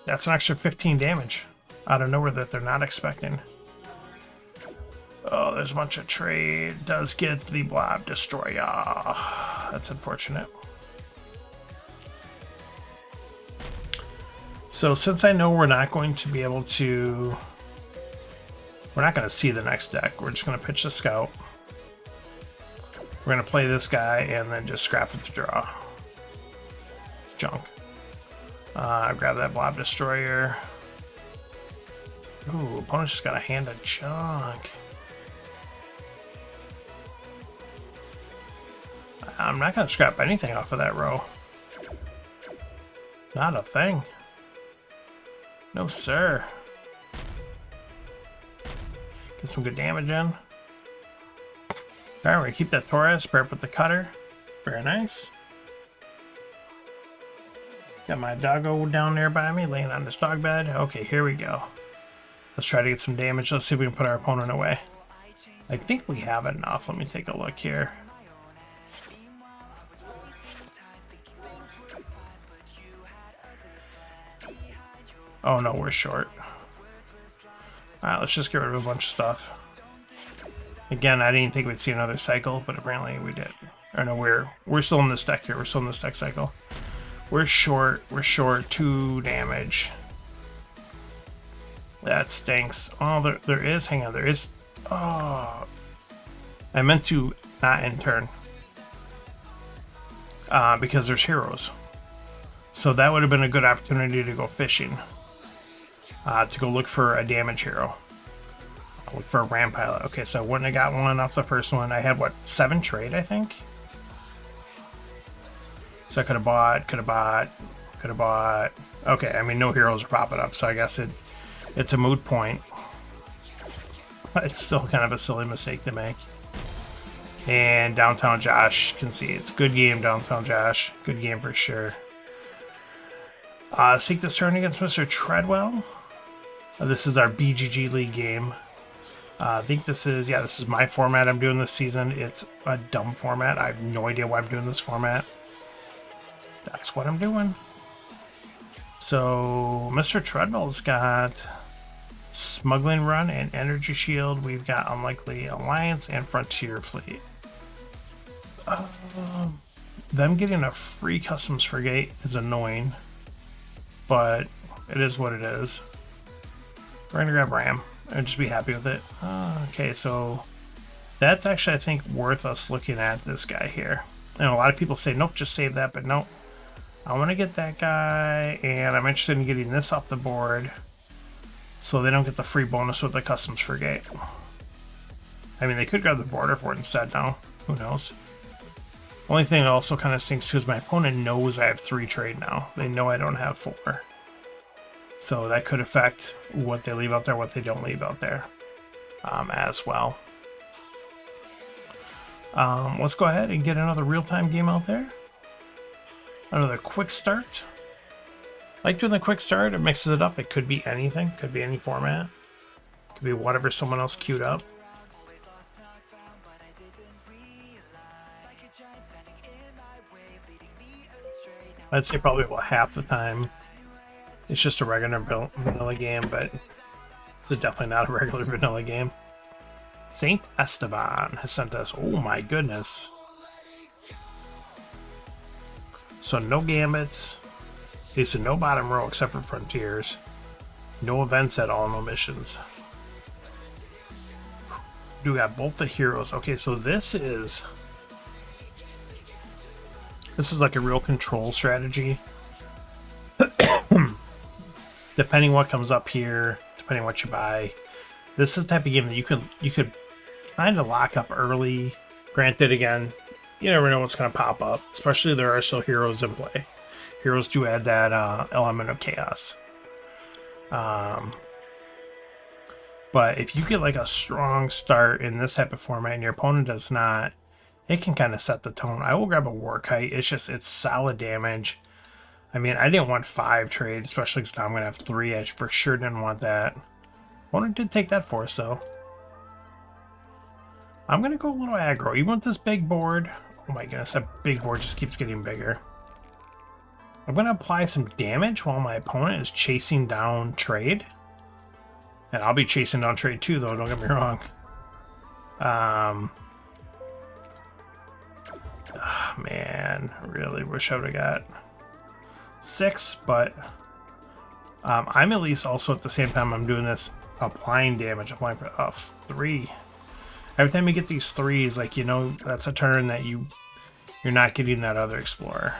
Speaker 1: that's an extra 15 damage out of nowhere that they're not expecting. Oh, there's a bunch of trade. Does get the Blob Destroyer. That's unfortunate. So since I know we're not going to be able to... We're not going to see the next deck. We're just going to pitch the Scout. We're going to play this guy and then just scrap it to draw. Junk. Grab that Blob Destroyer. Ooh, opponent just got a hand of junk. I'm not going to scrap anything off of that row. Not a thing. No, sir. Get some good damage in. Alright, we're going to keep that Taurus, pair up with the Cutter. Very nice. Got my doggo down there by me, laying on this dog bed. Okay, here we go. Let's try to get some damage. Let's see if we can put our opponent away. I think we have enough. Let me take a look here. Oh no, we're short. Alright, let's just get rid of a bunch of stuff. Again, I didn't think we'd see another cycle, but apparently we did. Or no, we're still in this deck here. We're still in this deck cycle. We're short. We're short 2 damage. That stinks. Oh, there is. Hang on, there is. Oh, I meant to not end turn. Because there's heroes. So that would have been a good opportunity to go fishing. To go look for a damage hero. Look for a Ram Pilot. Okay, so I wouldn't have got one off the first one. I had, what, 7 trade, I think? So I could have bought. Okay, I mean, no heroes are popping up, so I guess it's a moot point. It's still kind of a silly mistake to make. And Downtown Josh concedes. Good game, Downtown Josh. Good game for sure. Let's take this turn against Mr. Treadwell. This is our BGG League game. I think this is my format I'm doing this season. It's a dumb format. I have no idea why I'm doing this format. That's what I'm doing. So Mr. Treadwell's got Smuggling Run and Energy Shield. We've got Unlikely Alliance and Frontier Fleet. Them getting a free Customs Frigate is annoying, but it is what it is. We're gonna grab Ram and just be happy with it. Okay, so that's actually, I think, worth us looking at this guy here. And a lot of people say, nope, just save that, but nope. I want to get that guy, and I'm interested in getting this off the board so they don't get the free bonus with the Customs Frigate. I mean, they could grab the Border Fort instead now. Who knows? Only thing that also kind of stinks because my opponent knows I have 3 trade now. They know I don't have 4. So that could affect what they leave out there, what they don't leave out there as well. Let's go ahead and get another real-time game out there. Another quick start. I like doing the quick start. It mixes it up. It could be anything. Could be any format. Could be whatever someone else queued up. I'd say probably about half the time it's just a regular vanilla game, but it's definitely not a regular vanilla game. Saint Esteban has sent us, oh my goodness. So no gambits. Okay, so no bottom row except for Frontiers. No events at all, no missions. We got both the heroes. Okay, so this is like a real control strategy. Depending what comes up here, depending what you buy, this is the type of game that you could kind of lock up early. Granted, again, you never know what's going to pop up, especially there are still heroes in play. Heroes do add that element of chaos. But if you get like a strong start in this type of format and your opponent does not, it can kind of set the tone. I will grab a War Kite. It's solid damage. I mean, I didn't want 5 trade, especially because now I'm going to have 3. I for sure didn't want that. Opponent did take that force, though. I'm going to go a little aggro. Even with this big board... Oh my goodness, that big board just keeps getting bigger. I'm going to apply some damage while my opponent is chasing down trade. And I'll be chasing down trade too, though, don't get me wrong. Oh, man, I really wish I would have got 6, but I'm at least also at the same time I'm doing this applying damage, applying for 3. Every time you get these 3s, like, you know, that's a turn that you're not getting that other explorer.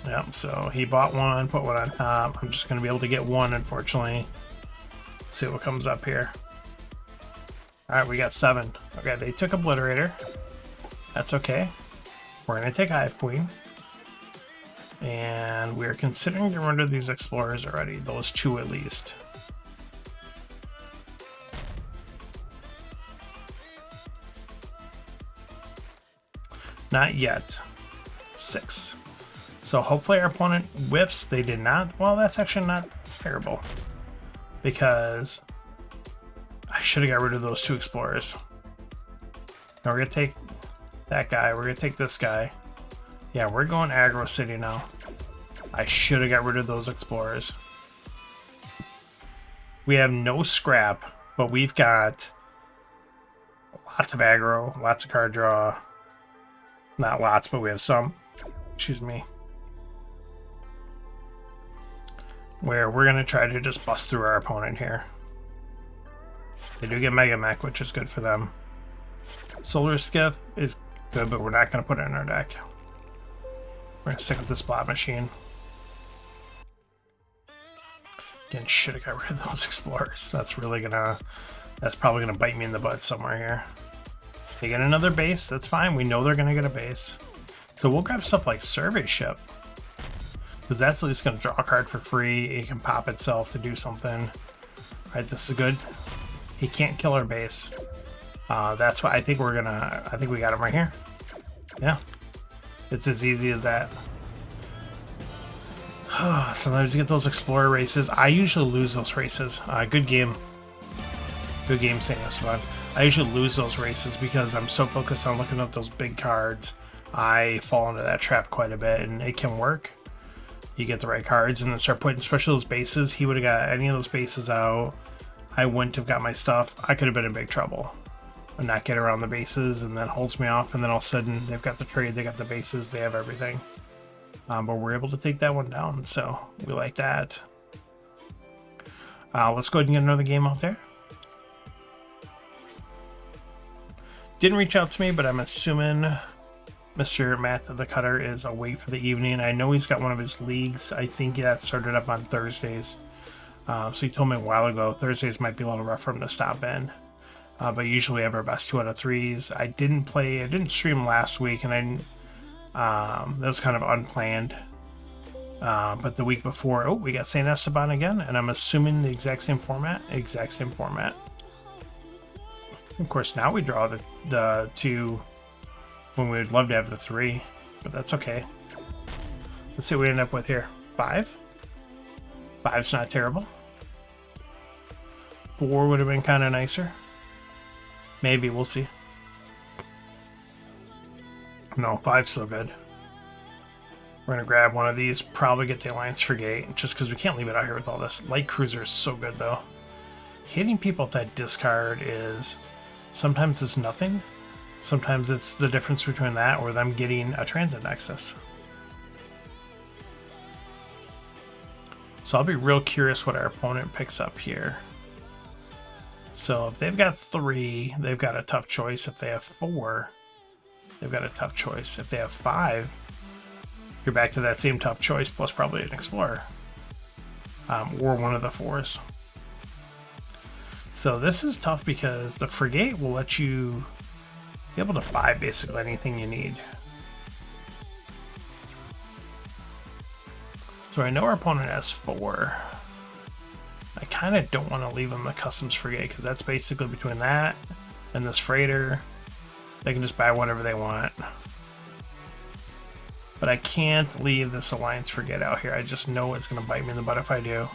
Speaker 1: Yep, so he bought 1, put 1 on top. I'm just going to be able to get 1, unfortunately. Let's see what comes up here. Alright, we got 7. Okay, they took Obliterator. That's okay. We're going to take Hive Queen. And we're considering getting rid of these explorers already. Those 2 at least. Not yet. 6. So hopefully our opponent whiffs. They did not. Well, that's actually not terrible. Because I should have got rid of those 2 explorers. Now we're going to take that guy. We're going to take this guy. Yeah, we're going aggro city now. I should have got rid of those explorers. We have no scrap, but we've got lots of aggro, lots of card draw. Not lots, but we have some. Excuse me. Where we're going to try to just bust through our opponent here. They do get Mega Mech, which is good for them. Solar Skiff is good, but we're not going to put it in our deck. We're going to stick with the Splat Machine. Again, should have got rid of those Explorers. That's probably going to bite me in the butt somewhere here. They get another base, that's fine. We know they're going to get a base. So we'll grab stuff like Survey Ship. Because that's at least going to draw a card for free. It can pop itself to do something. Right, this is good. He can't kill our base. That's why I think we're gonna... I think we got him right here. Yeah. It's as easy as that. Sometimes you get those Explorer races. I usually lose those races. Good game. Good game, St. Esteban. I usually lose those races because I'm so focused on looking up those big cards. I fall into that trap quite a bit, and it can work. You get the right cards and then start putting, especially those bases. He would have got any of those bases out. I wouldn't have got my stuff. I could have been in big trouble. And not get around the bases, and then holds me off, and then all of a sudden they've got the trade, they got the bases, they have everything. But we're able to take that one down, so we like that. Let's go ahead and get another game out there. Didn't reach out to me, but I'm assuming Mr. Matt the Cutter is away for the evening. I know he's got one of his leagues. I think that started up on Thursdays. So he told me a while ago Thursdays might be a little rough for him to stop in. But usually we have our best 2 out of 3s. I didn't stream last week, and I didn't, that was kind of unplanned. But the week before, we got St. Esteban again, and I'm assuming the exact same format. Exact same format. Of course, now we draw the 2 when we would love to have the 3, but that's okay. Let's see what we end up with here. 5. 5's not terrible. 4 would have been kind of nicer. Maybe, we'll see. No, 5's still good. We're going to grab one of these, probably get the Alliance Frigate, just because we can't leave it out here with all this. Light Cruiser is so good, though. Hitting people with that discard is... Sometimes it's nothing. Sometimes it's the difference between that or them getting a Transit Nexus. So I'll be real curious what our opponent picks up here. So if they've got 3, they've got a tough choice. If they have 4, they've got a tough choice. If they have 5, you're back to that same tough choice, plus probably an Explorer. Or one of the 4s. So this is tough because the Frigate will let you be able to buy basically anything you need. So I know our opponent has 4. I kind of don't want to leave them the Customs Frigate because that's basically between that and this freighter. They can just buy whatever they want. But I can't leave this Alliance Frigate out here. I just know it's going to bite me in the butt if I do.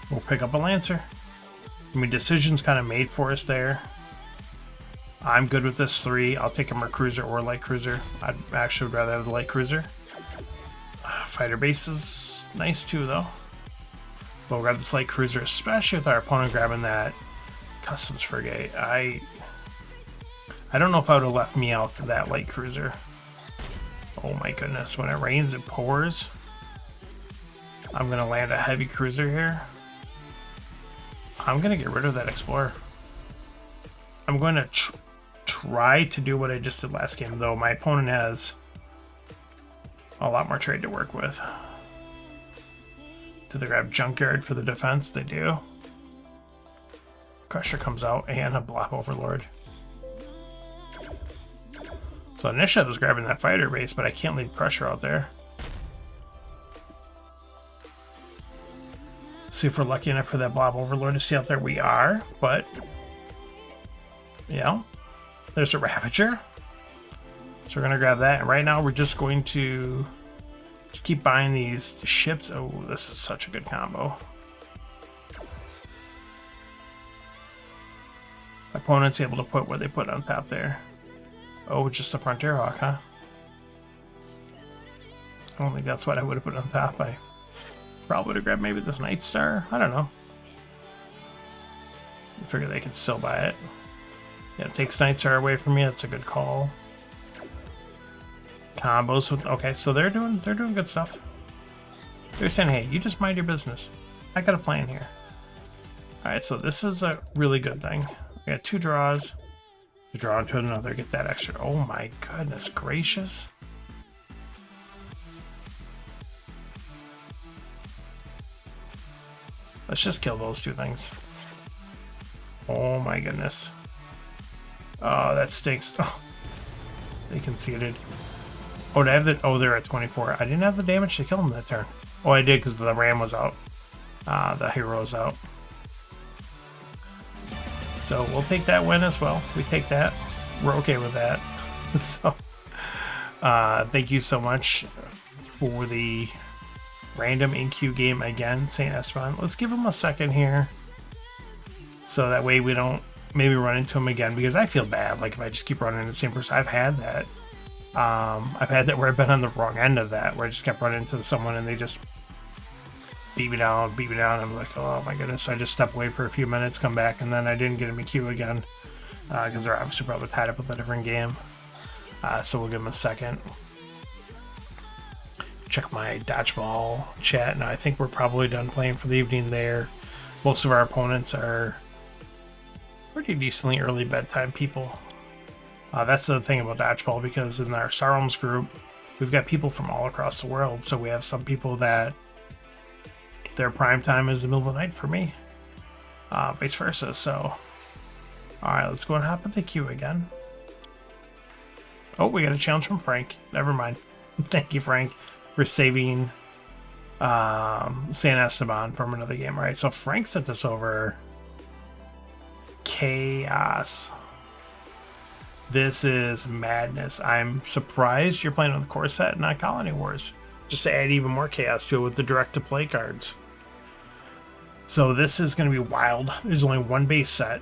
Speaker 1: We'll pick up a Lancer. I mean, decision's kind of made for us there. I'm good with this 3. I'll take a Mer Cruiser or a Light Cruiser. I actually would rather have the Light Cruiser. Fighter base is nice too, though. We'll grab this Light Cruiser, especially with our opponent grabbing that Customs Frigate. I don't know if I would have left me out for that Light Cruiser. Oh my goodness, when it rains, it pours. I'm going to land a heavy cruiser here. I'm going to get rid of that Explorer. I'm going to try to do what I just did last game, though my opponent has a lot more trade to work with. Do they grab Junkyard for the defense? They do. Crusher comes out and a Blob Overlord. So initially I was grabbing that fighter base, but I can't leave Crusher out there. See if we're lucky enough for that Blob Overlord to stay out there. We are, but yeah, there's a Ravager. So we're going to grab that. And right now we're just going to keep buying these ships. Oh, this is such a good combo. Opponent's able to put what they put on top there. Oh, just a Frontier Hawk, huh? I don't think that's what I would have put on top. I probably would have grabbed maybe this Night Star. I don't know. I figure they could still buy it. Yeah, it takes Night Star away from me. That's a good call. Combos with... Okay, so they're doing good stuff. They're saying, hey, you just mind your business. I got a plan here. Alright, so this is a really good thing. We got 2 draws. Draw into another, get that extra. Oh my goodness gracious. Let's just kill those 2 things. Oh my goodness. Oh, that stinks. Oh, they conceded. Oh, did I have the... Oh, they're at 24. I didn't have the damage to kill them that turn. Oh, I did because the Ram was out. The hero was out. So we'll take that win as well. We take that. We're okay with that. So thank you so much for the random in-queue game again, St. Esteban. Let's give him a second here. So that way we don't maybe run into him again, because I feel bad. Like if I just keep running into the same person. I've had that. I've had that where I've been on the wrong end of that, where I just kept running into someone and they just beat me down. I'm like, oh my goodness. I just stepped away for a few minutes, come back, and then I didn't get him in queue again because they're obviously probably tied up with a different game. So we'll give him a second. Check my dodgeball chat. Now I think we're probably done playing for the evening there. Most of our opponents are pretty decently early bedtime people. That's the thing about dodgeball, because in our Star Realms group, we've got people from all across the world. So we have some people that their prime time is the middle of the night for me, vice versa. So, all right, let's go and hop in the queue again. Oh, we got a challenge from Frank. Never mind. Thank you, Frank, for saving San Esteban from another game. All right, so Frank sent this over. Chaos. This is madness. I'm surprised you're playing on the core set, not Colony Wars. Just to add even more chaos to it with the direct-to-play cards. So this is going to be wild. There's only one base set.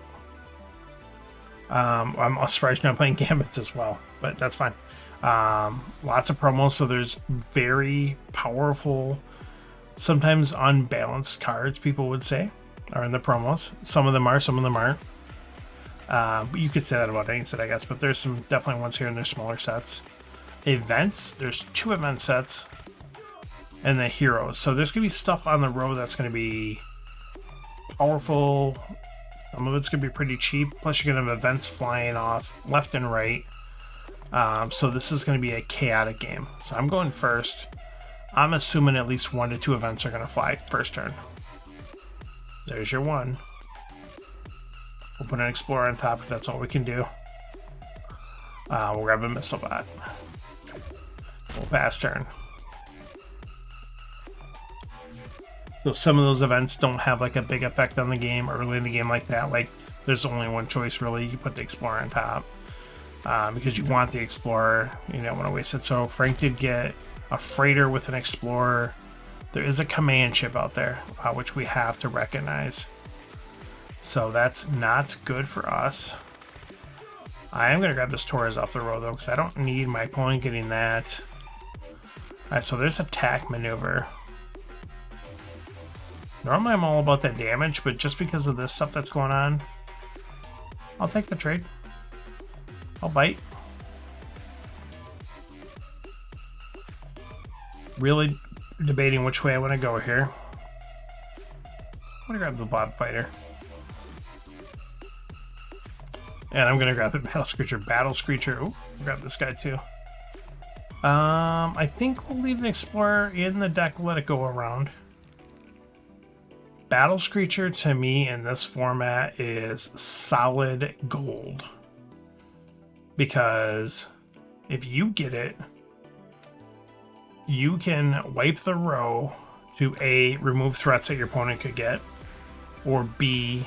Speaker 1: I'm surprised you're not playing Gambits as well, but that's fine. Lots of promos, so there's very powerful, sometimes unbalanced cards, people would say, are in the promos. Some of them are, some of them aren't. But you could say that about any set, I guess, but there's some definitely ones here in their smaller sets. Events, there's 2 event sets, and the heroes. So there's going to be stuff on the road that's going to be powerful. Some of it's going to be pretty cheap. Plus you're going to have events flying off left and right. So this is going to be a chaotic game. So I'm going first. I'm assuming at least 1 to 2 events are going to fly first turn. There's your 1. We'll put an Explorer on top because that's all we can do. We'll grab a Missile Bot. We'll pass turn. So some of those events don't have like a big effect on the game early in the game like that. Like there's only one choice really. You put the Explorer on top. because you want the Explorer. You don't want to waste it. So Frank did get a freighter with an Explorer. There is a command ship out there, which we have to recognize. So that's not good for us. I am going to grab this Torres off the road, though, because I don't need my opponent getting that. Alright, so there's attack maneuver. Normally I'm all about that damage, but just because of this stuff that's going on, I'll take the trade. I'll bite. Really debating which way I want to go here. I'm going to grab the Blob Fighter. And I'm going to grab the Battle Screecher. Battle Screecher. Ooh, grab this guy too. I think we'll leave the Explorer in the deck, let it go around. Battle Screecher to me in this format is solid gold. Because if you get it, you can wipe the row to A, remove threats that your opponent could get, or B,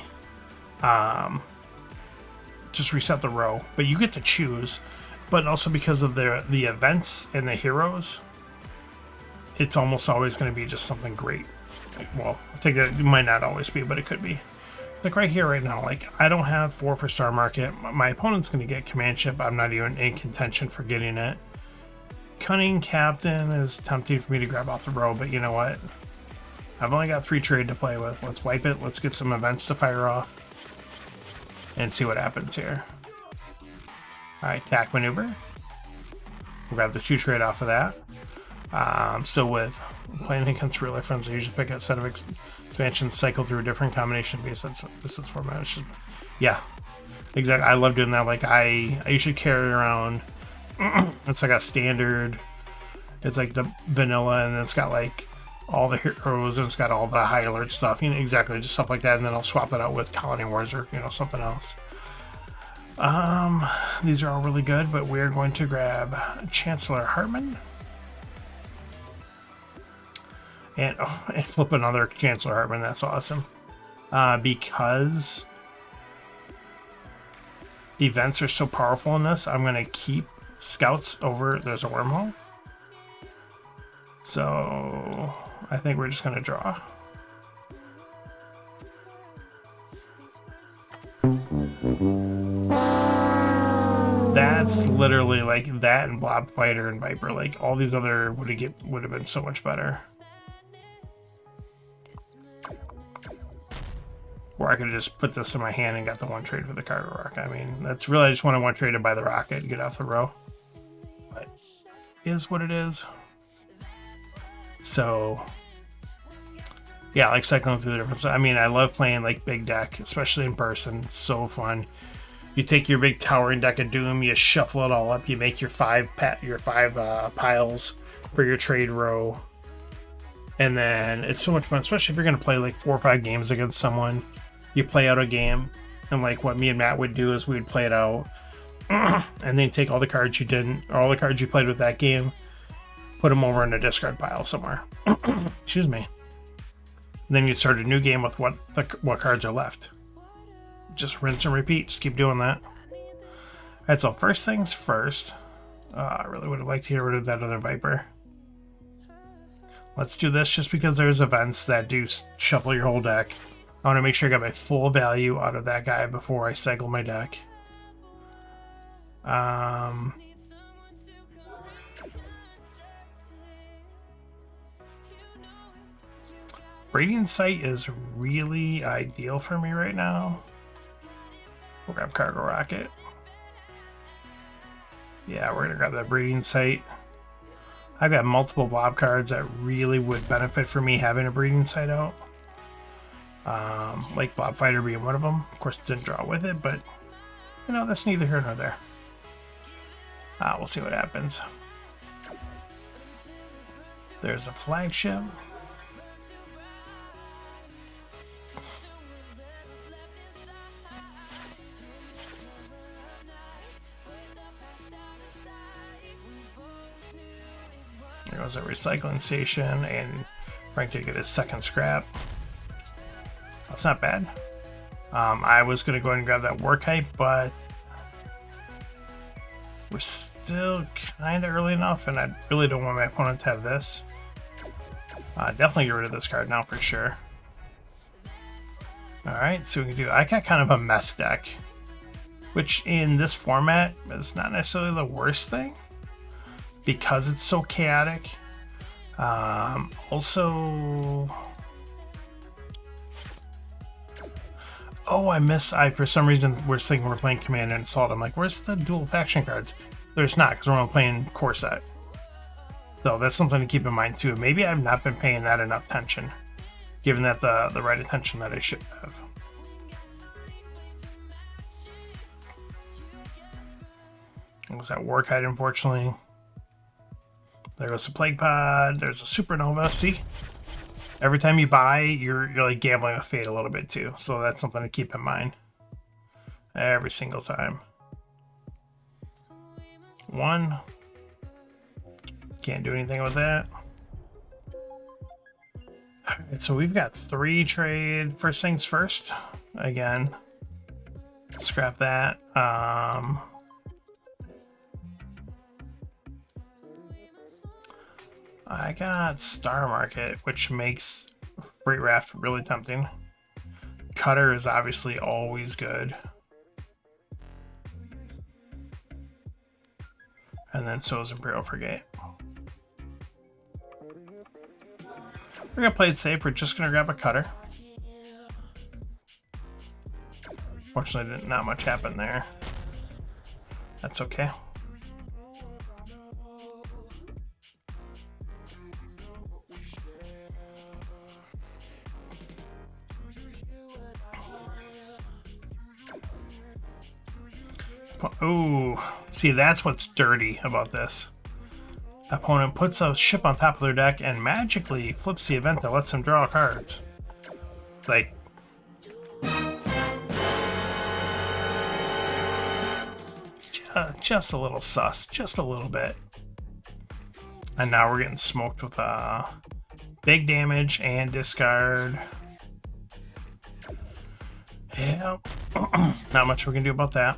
Speaker 1: just reset the row. But you get to choose. But also because of the events and the heroes, it's almost always going to be just something great. Well, I think it might not always be, but it could be. It's like right here, right now, like I don't have 4 for Star Market. My opponent's going to get Command Ship. I'm not even in contention for getting it. Cunning Captain is tempting for me to grab off the row, but you know what? I've only got 3 trade to play with. Let's wipe it. Let's get some events to fire off and see what happens here. Alright, attack maneuver. We'll grab the 2 trade off of that. So with playing against real life friends, I usually pick a set of expansions, cycle through a different combination because this is format. It's just, yeah, exactly. I love doing that. Like I usually carry around. It's like a standard. It's like the vanilla, and it's got like all the heroes, and it's got all the high alert stuff. You know, exactly, just stuff like that. And then I'll swap that out with Colony Wars or something else. These are all really good, but we're going to grab Chancellor Hartman and flip another Chancellor Hartman. That's awesome. Because events are so powerful in this, I'm going to keep scouts over. There's a wormhole, so I think we're just going to draw. That's literally like that and Blob Fighter and Viper. Like all these other would have been so much better. Or I could have just put this in my hand and got the 1 trade for the cargo rock. I mean, that's really, I just want to 1 trade to buy the rocket and get off the row. But it is what it is. So yeah, like cycling through the different. I mean, I love playing like big deck, especially in person. It's so fun. You take your big towering deck of Doom, you shuffle it all up, you make your 5 piles for your trade row, and then it's so much fun. Especially if you're gonna play like 4 or 5 games against someone. You play out a game, and like what me and Matt would do is we'd play it out, and then take all the cards you didn't, or all the cards you played with that game, put them over in a discard pile somewhere. Excuse me. And then you start a new game with what cards are left. Just rinse and repeat. Just keep doing that. Alright, so first things first. I really would have liked to get rid of that other Viper. Let's do this just because there's events that do shuffle your whole deck. I want to make sure I got my full value out of that guy before I cycle my deck. Breeding Site is really ideal for me right now. We'll grab Cargo Rocket. Yeah, we're gonna grab that Breeding Site. I've got multiple blob cards that really would benefit for me having a Breeding Site out. Like Blob Fighter being one of them. Of course, didn't draw with it, but you know, that's neither here nor there. We'll see what happens. There's a flagship. There goes a recycling station, and Frank did get his 2nd scrap. That's not bad. I was going to go ahead and grab that War Kite, but We're still kind of early enough, and I really don't want my opponent to have this. Definitely get rid of this card now for sure. Alright, so we can do... I got kind of a mess deck, which in this format is not necessarily the worst thing, because it's so chaotic. Also... Oh, I for some reason we're thinking we're playing Command and Assault. I'm like, where's the dual faction cards? There's not, because we're only playing core set. So that's something to keep in mind too. Maybe I've not been paying that enough attention, given that the right attention that I should have. It was that War Kite, unfortunately. There goes the Plague Pod. There's a Supernova. See? Every time you buy, you're like gambling with fate a little bit too. So that's something to keep in mind. Every single time. One. Can't do anything with that. Alright, so we've got 3 trade. First things first. Again. Scrap that. I got Star Market, which makes Freight Raft really tempting. Cutter is obviously always good. And then so is Imperial Frigate. We're gonna play it safe. We're just gonna grab a Cutter. Fortunately, not much happened there. That's okay. Ooh, see, that's what's dirty about this. Opponent puts a ship on top of their deck and magically flips the event that lets them draw cards. Like, just a little sus, just a little bit. And now we're getting smoked with big damage and discard. Yeah, not much we can do about that.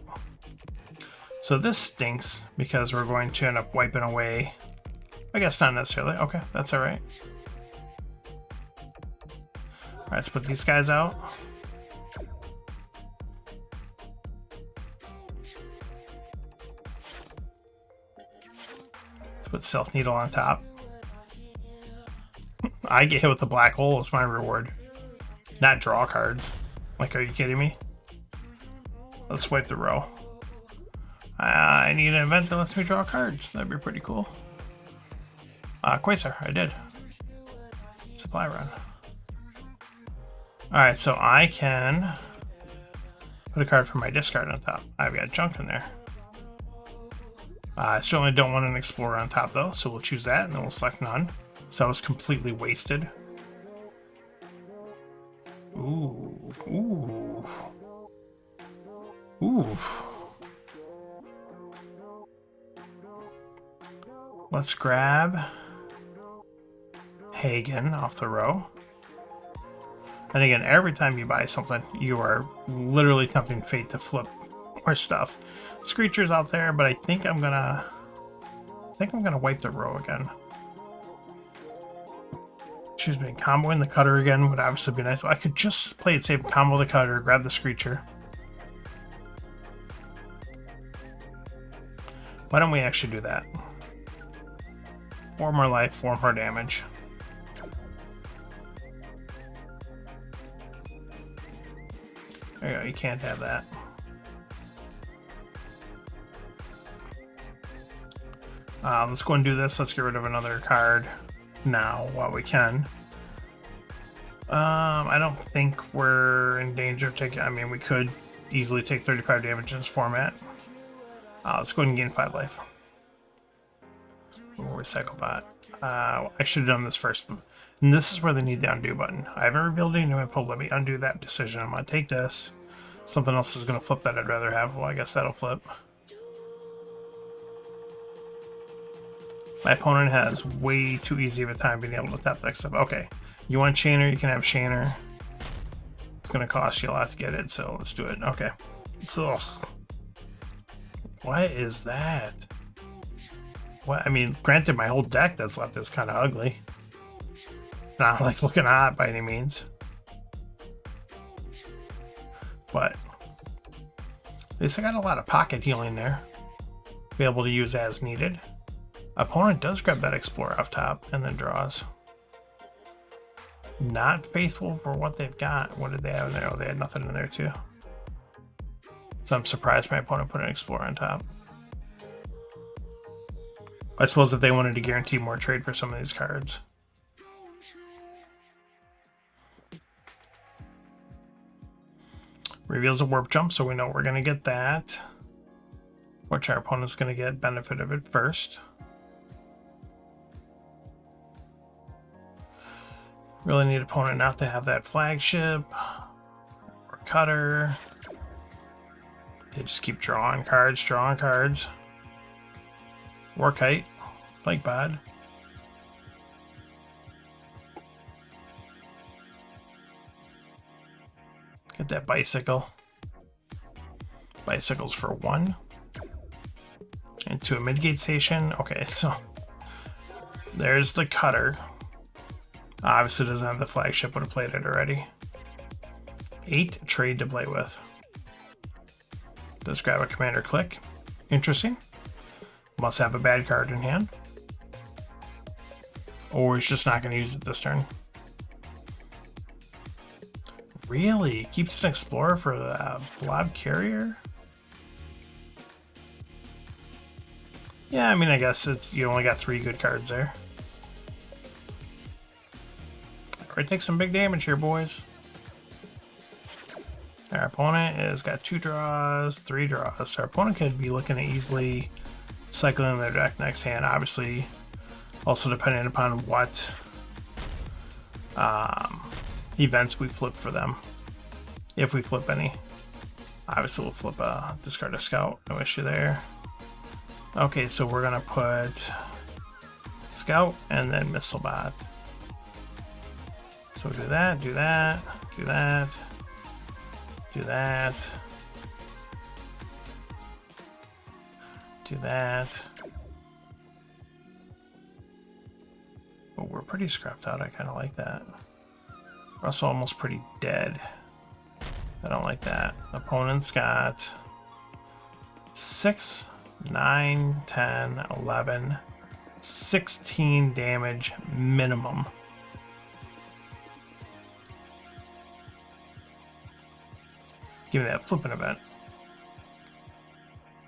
Speaker 1: So this stinks because we're going to end up wiping away. I guess not necessarily. Okay, that's all right. All right, let's put these guys out. Let's put Self Needle on top. I get hit with the black hole as my reward, not draw cards. Like, are you kidding me? Let's wipe the row. I need an event that lets me draw cards. That'd be pretty cool. Quasar, I did. Supply run. Alright, so I can put a card from my discard on top. I've got junk in there. I certainly don't want an Explorer on top though, so we'll choose that and then we'll select none. So that was completely wasted. Ooh. Ooh. Ooh. Let's grab Hagen off the row. And again, every time you buy something, you are literally tempting fate to flip more stuff. Screecher's out there, but I think I'm gonna wipe the row again. Excuse me, comboing the Cutter again would obviously be nice. I could just play it safe, combo the Cutter, grab the Screecher. Why don't we actually do that? 4 more life, 4 more damage. There you go, you can't have that. Let's go and do this. Let's get rid of another card now while we can. I don't think we're in danger of taking... I mean, we could easily take 35 damage in this format. Let's go ahead and gain 5 life. Recycle bot. I should have done this first. And this is where they need the undo button. I haven't revealed any new info. Let me undo that decision. I'm going to take this. Something else is going to flip that I'd rather have. Well, I guess that'll flip. My opponent has way too easy of a time being able to tap that stuff. Okay. You want Chainer? You can have Chainer. It's going to cost you a lot to get it, so let's do it. Okay. Ugh. What is that? What? I mean, granted, my whole deck that's left is kind of ugly. Not like looking hot by any means. But at least I got a lot of pocket healing there. Be able to use as needed. Opponent does grab that Explorer off top and then draws. Not faithful for what they've got. What did they have in there? Oh, they had nothing in there too. So I'm surprised my opponent put an Explorer on top. I suppose if they wanted to guarantee more trade for some of these cards. Reveals a warp jump, so we know we're going to get that. Which our opponent's going to get benefit of it first. Really need opponent not to have that flagship or cutter. They just keep drawing cards, drawing cards. Warkite, Bike Bod. Get that bicycle. Bicycles for 1. Into a midgate station. Okay, so there's the cutter. Obviously doesn't have the flagship, would have played it already. 8 trade to play with. Does grab a commander click. Interesting. Must have a bad card in hand. Or he's just not going to use it this turn. Really? Keeps an Explorer for the Blob Carrier? Yeah, I mean, I guess you only got 3 good cards there. We're gonna take some big damage here, boys. Our opponent has got 2 draws, 3 draws. So our opponent could be looking at easily cycling their deck next hand. Obviously, also depending upon what events we flip for them. If we flip any. Obviously, we'll flip a discard a scout. No issue there. Okay, so we're gonna put scout and then missile bot. So do that, do that, do that, do that, do that. But we're pretty scrapped out. I kind of like that. We're also almost pretty dead. I don't like that. Opponent's got 6, 9, 10, 11, 16 damage minimum. Give me that flipping event.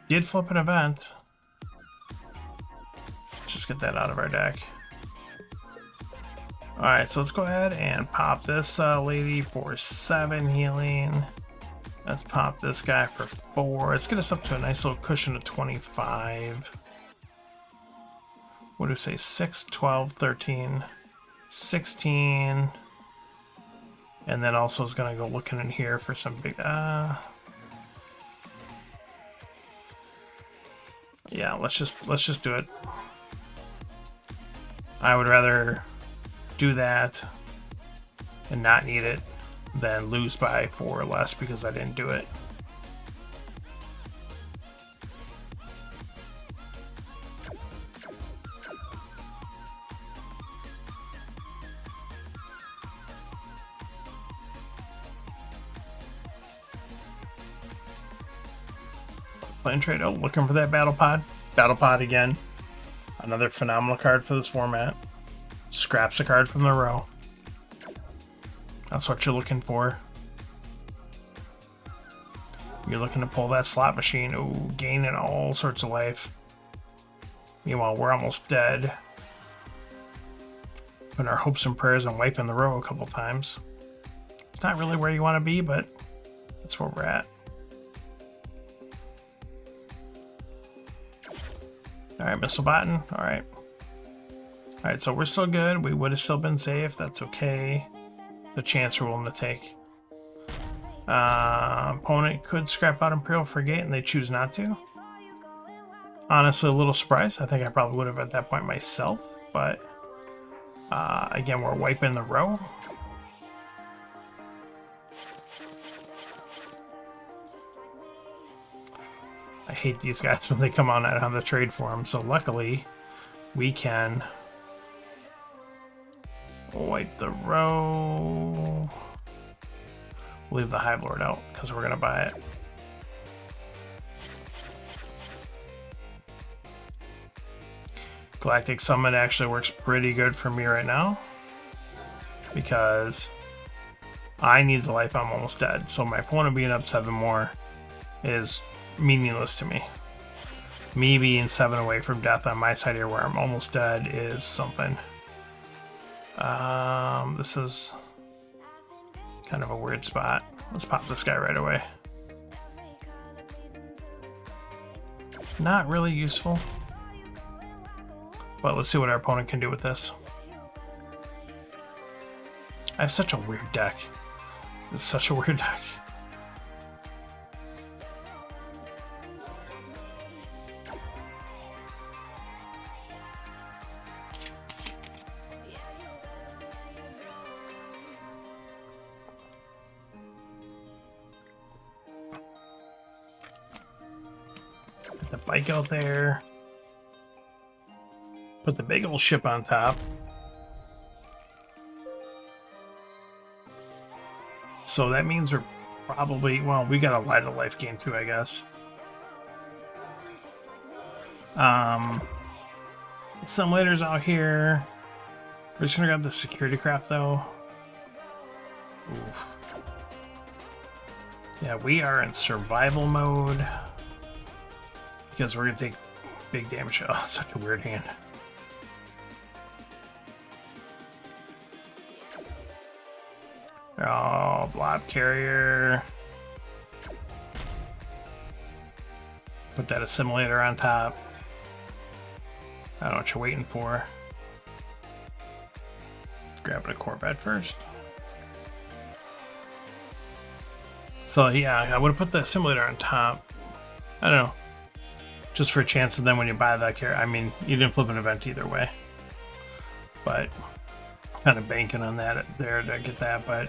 Speaker 1: Did flip an event. Just get that out of our deck. Alright, so let's go ahead and pop this lady for 7 healing. Let's pop this guy for 4. Let's get us up to a nice little cushion of 25. What do we say? 6, 12, 13, 16. And then also is going to go looking in here for some big... yeah, let's just do it. I would rather do that and not need it than lose by 4 or less because I didn't do it. Playing trade. Oh, looking for that battle pod. Battle pod again. Another phenomenal card for this format. Scraps a card from the row. That's what you're looking for. You're looking to pull that slot machine. Ooh, gaining all sorts of life. Meanwhile, we're almost dead. Putting our hopes and prayers on wiping the row a couple times. It's not really where you want to be, but that's where we're at. Alright, missile button. Alright. Alright, so we're still good. We would have still been safe. That's okay. The chance we're willing to take. Opponent could scrap out Imperial Frigate and they choose not to. Honestly, a little surprised. I think I probably would have at that point myself. But again, we're wiping the row. I hate these guys when they come on the trade for them. So luckily, we can wipe the row. Leave the Hive Lord out because we're gonna buy it. Galactic Summon actually works pretty good for me right now because I need the life. I'm almost dead. So my opponent being up 7 more is meaningless to me. Me being 7 away from death on my side here where I'm almost dead is something. This is kind of a weird spot. Let's pop this guy right away. Not really useful. But let's see what our opponent can do with this. I have such a weird deck. This is such a weird deck. Put the bike out there. Put the big old ship on top. So that means we're probably, well, we got a light of life gain too, I guess. Simulators out here. We're just gonna grab the security craft though. Oof. Yeah, we are in survival mode because we're gonna take big damage. Oh, such a weird hand. Oh, blob carrier. Put that assimilator on top. I don't know what you're waiting for. Grabbing a Corvette first. So yeah, I would have put the assimilator on top. I don't know. Just for a chance, and then when you buy that carrier, I mean, you didn't flip an event either way. But kind of banking on that there to get that, but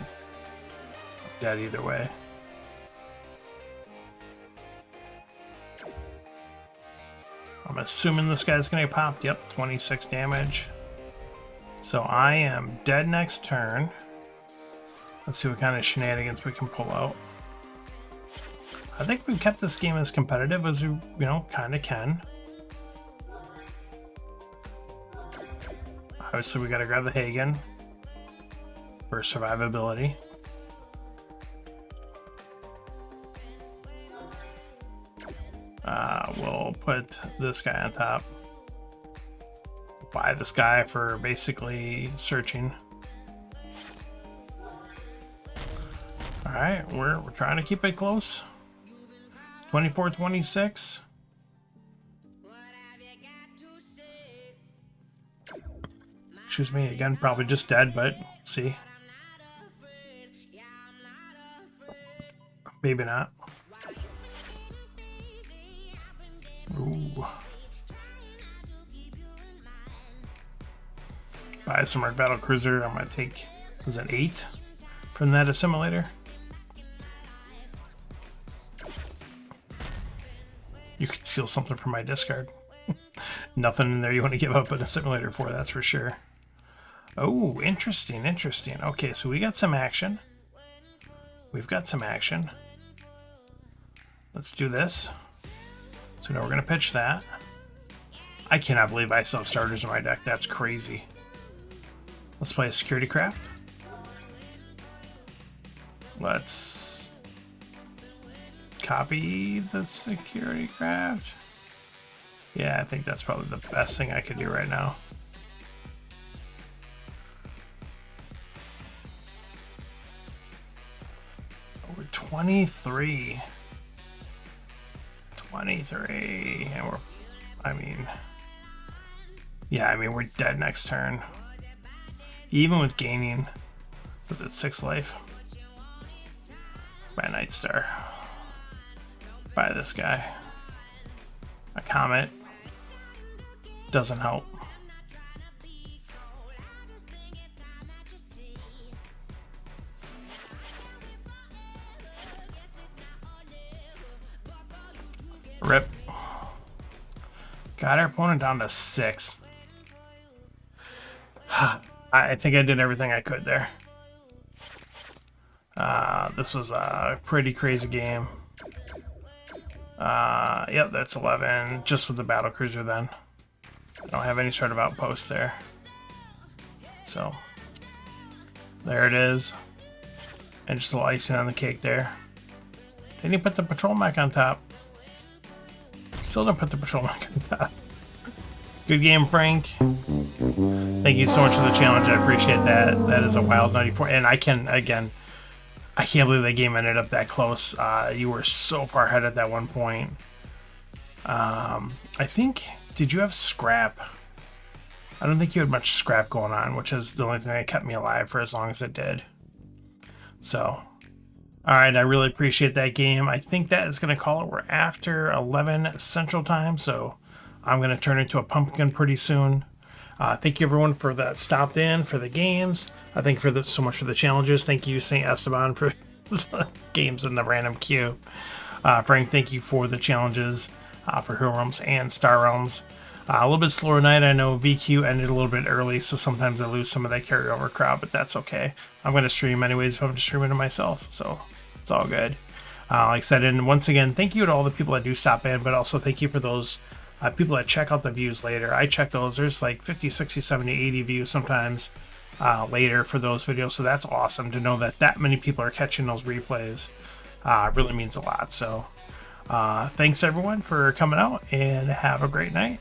Speaker 1: dead either way. I'm assuming this guy's gonna get popped. Yep, 26 damage. So I am dead next turn. Let's see what kind of shenanigans we can pull out. I think we've kept this game as competitive as we, kind of can. Obviously, we got to grab the Hagen for survivability. We'll put this guy on top. Buy this guy for basically searching. All right, we're trying to keep it close. 24-26. Excuse me again, probably just dead, but see. Maybe not. Ooh. Buy some Mark Battle Cruiser. I'm gonna take, is it 8 from that assimilator? You could steal something from my discard. Nothing in there you want to give up an assimilator for, that's for sure. Oh, interesting, interesting. Okay, so we got some action. We've got some action. Let's do this. So now we're going to pitch that. I cannot believe I still have starters in my deck. That's crazy. Let's play a security craft. Let's copy the security craft. Yeah, I think that's probably the best thing I could do right now. We're 23. 23. And we're, we're dead next turn. Even with gaining, was it 6 life? By Night Star. By this guy. A Comet. Doesn't help. Rip. Got our opponent down to 6. I think I did everything I could there. This was a pretty crazy game. Yep, that's 11, just with the battle cruiser then. I don't have any sort of outpost there. So, there it is. And just a little icing on the cake there. Didn't he put the patrol mech on top? Still didn't put the patrol mech on top. Good game, Frank. Thank you so much for the challenge. I appreciate that. That is a wild 94. And I can't believe that game ended up that close. You were so far ahead at that one point. I think, did you have scrap? I don't think you had much scrap going on, which is the only thing that kept me alive for as long as it did. So, all right, I really appreciate that game. I think that is going to call it. We're after 11 Central Time, so I'm going to turn into a pumpkin pretty soon. Thank you, everyone, for that stopped in, for the games. Thank you so much for the challenges. Thank you, St. Esteban, for the games in the random queue. Frank, thank you for the challenges for Hero Realms and Star Realms. A little bit slower night. I know VQ ended a little bit early, so sometimes I lose some of that carryover crowd, but that's okay. I'm going to stream anyways if I'm just streaming to myself, so it's all good. Like I said, and once again, thank you to all the people that do stop in, but also thank you for those people that check out the views later. I check those. There's like 50, 60, 70, 80 views sometimes later for those videos, so that's awesome to know that many people are catching those replays. Really means a lot. So thanks, everyone, for coming out, and have a great night.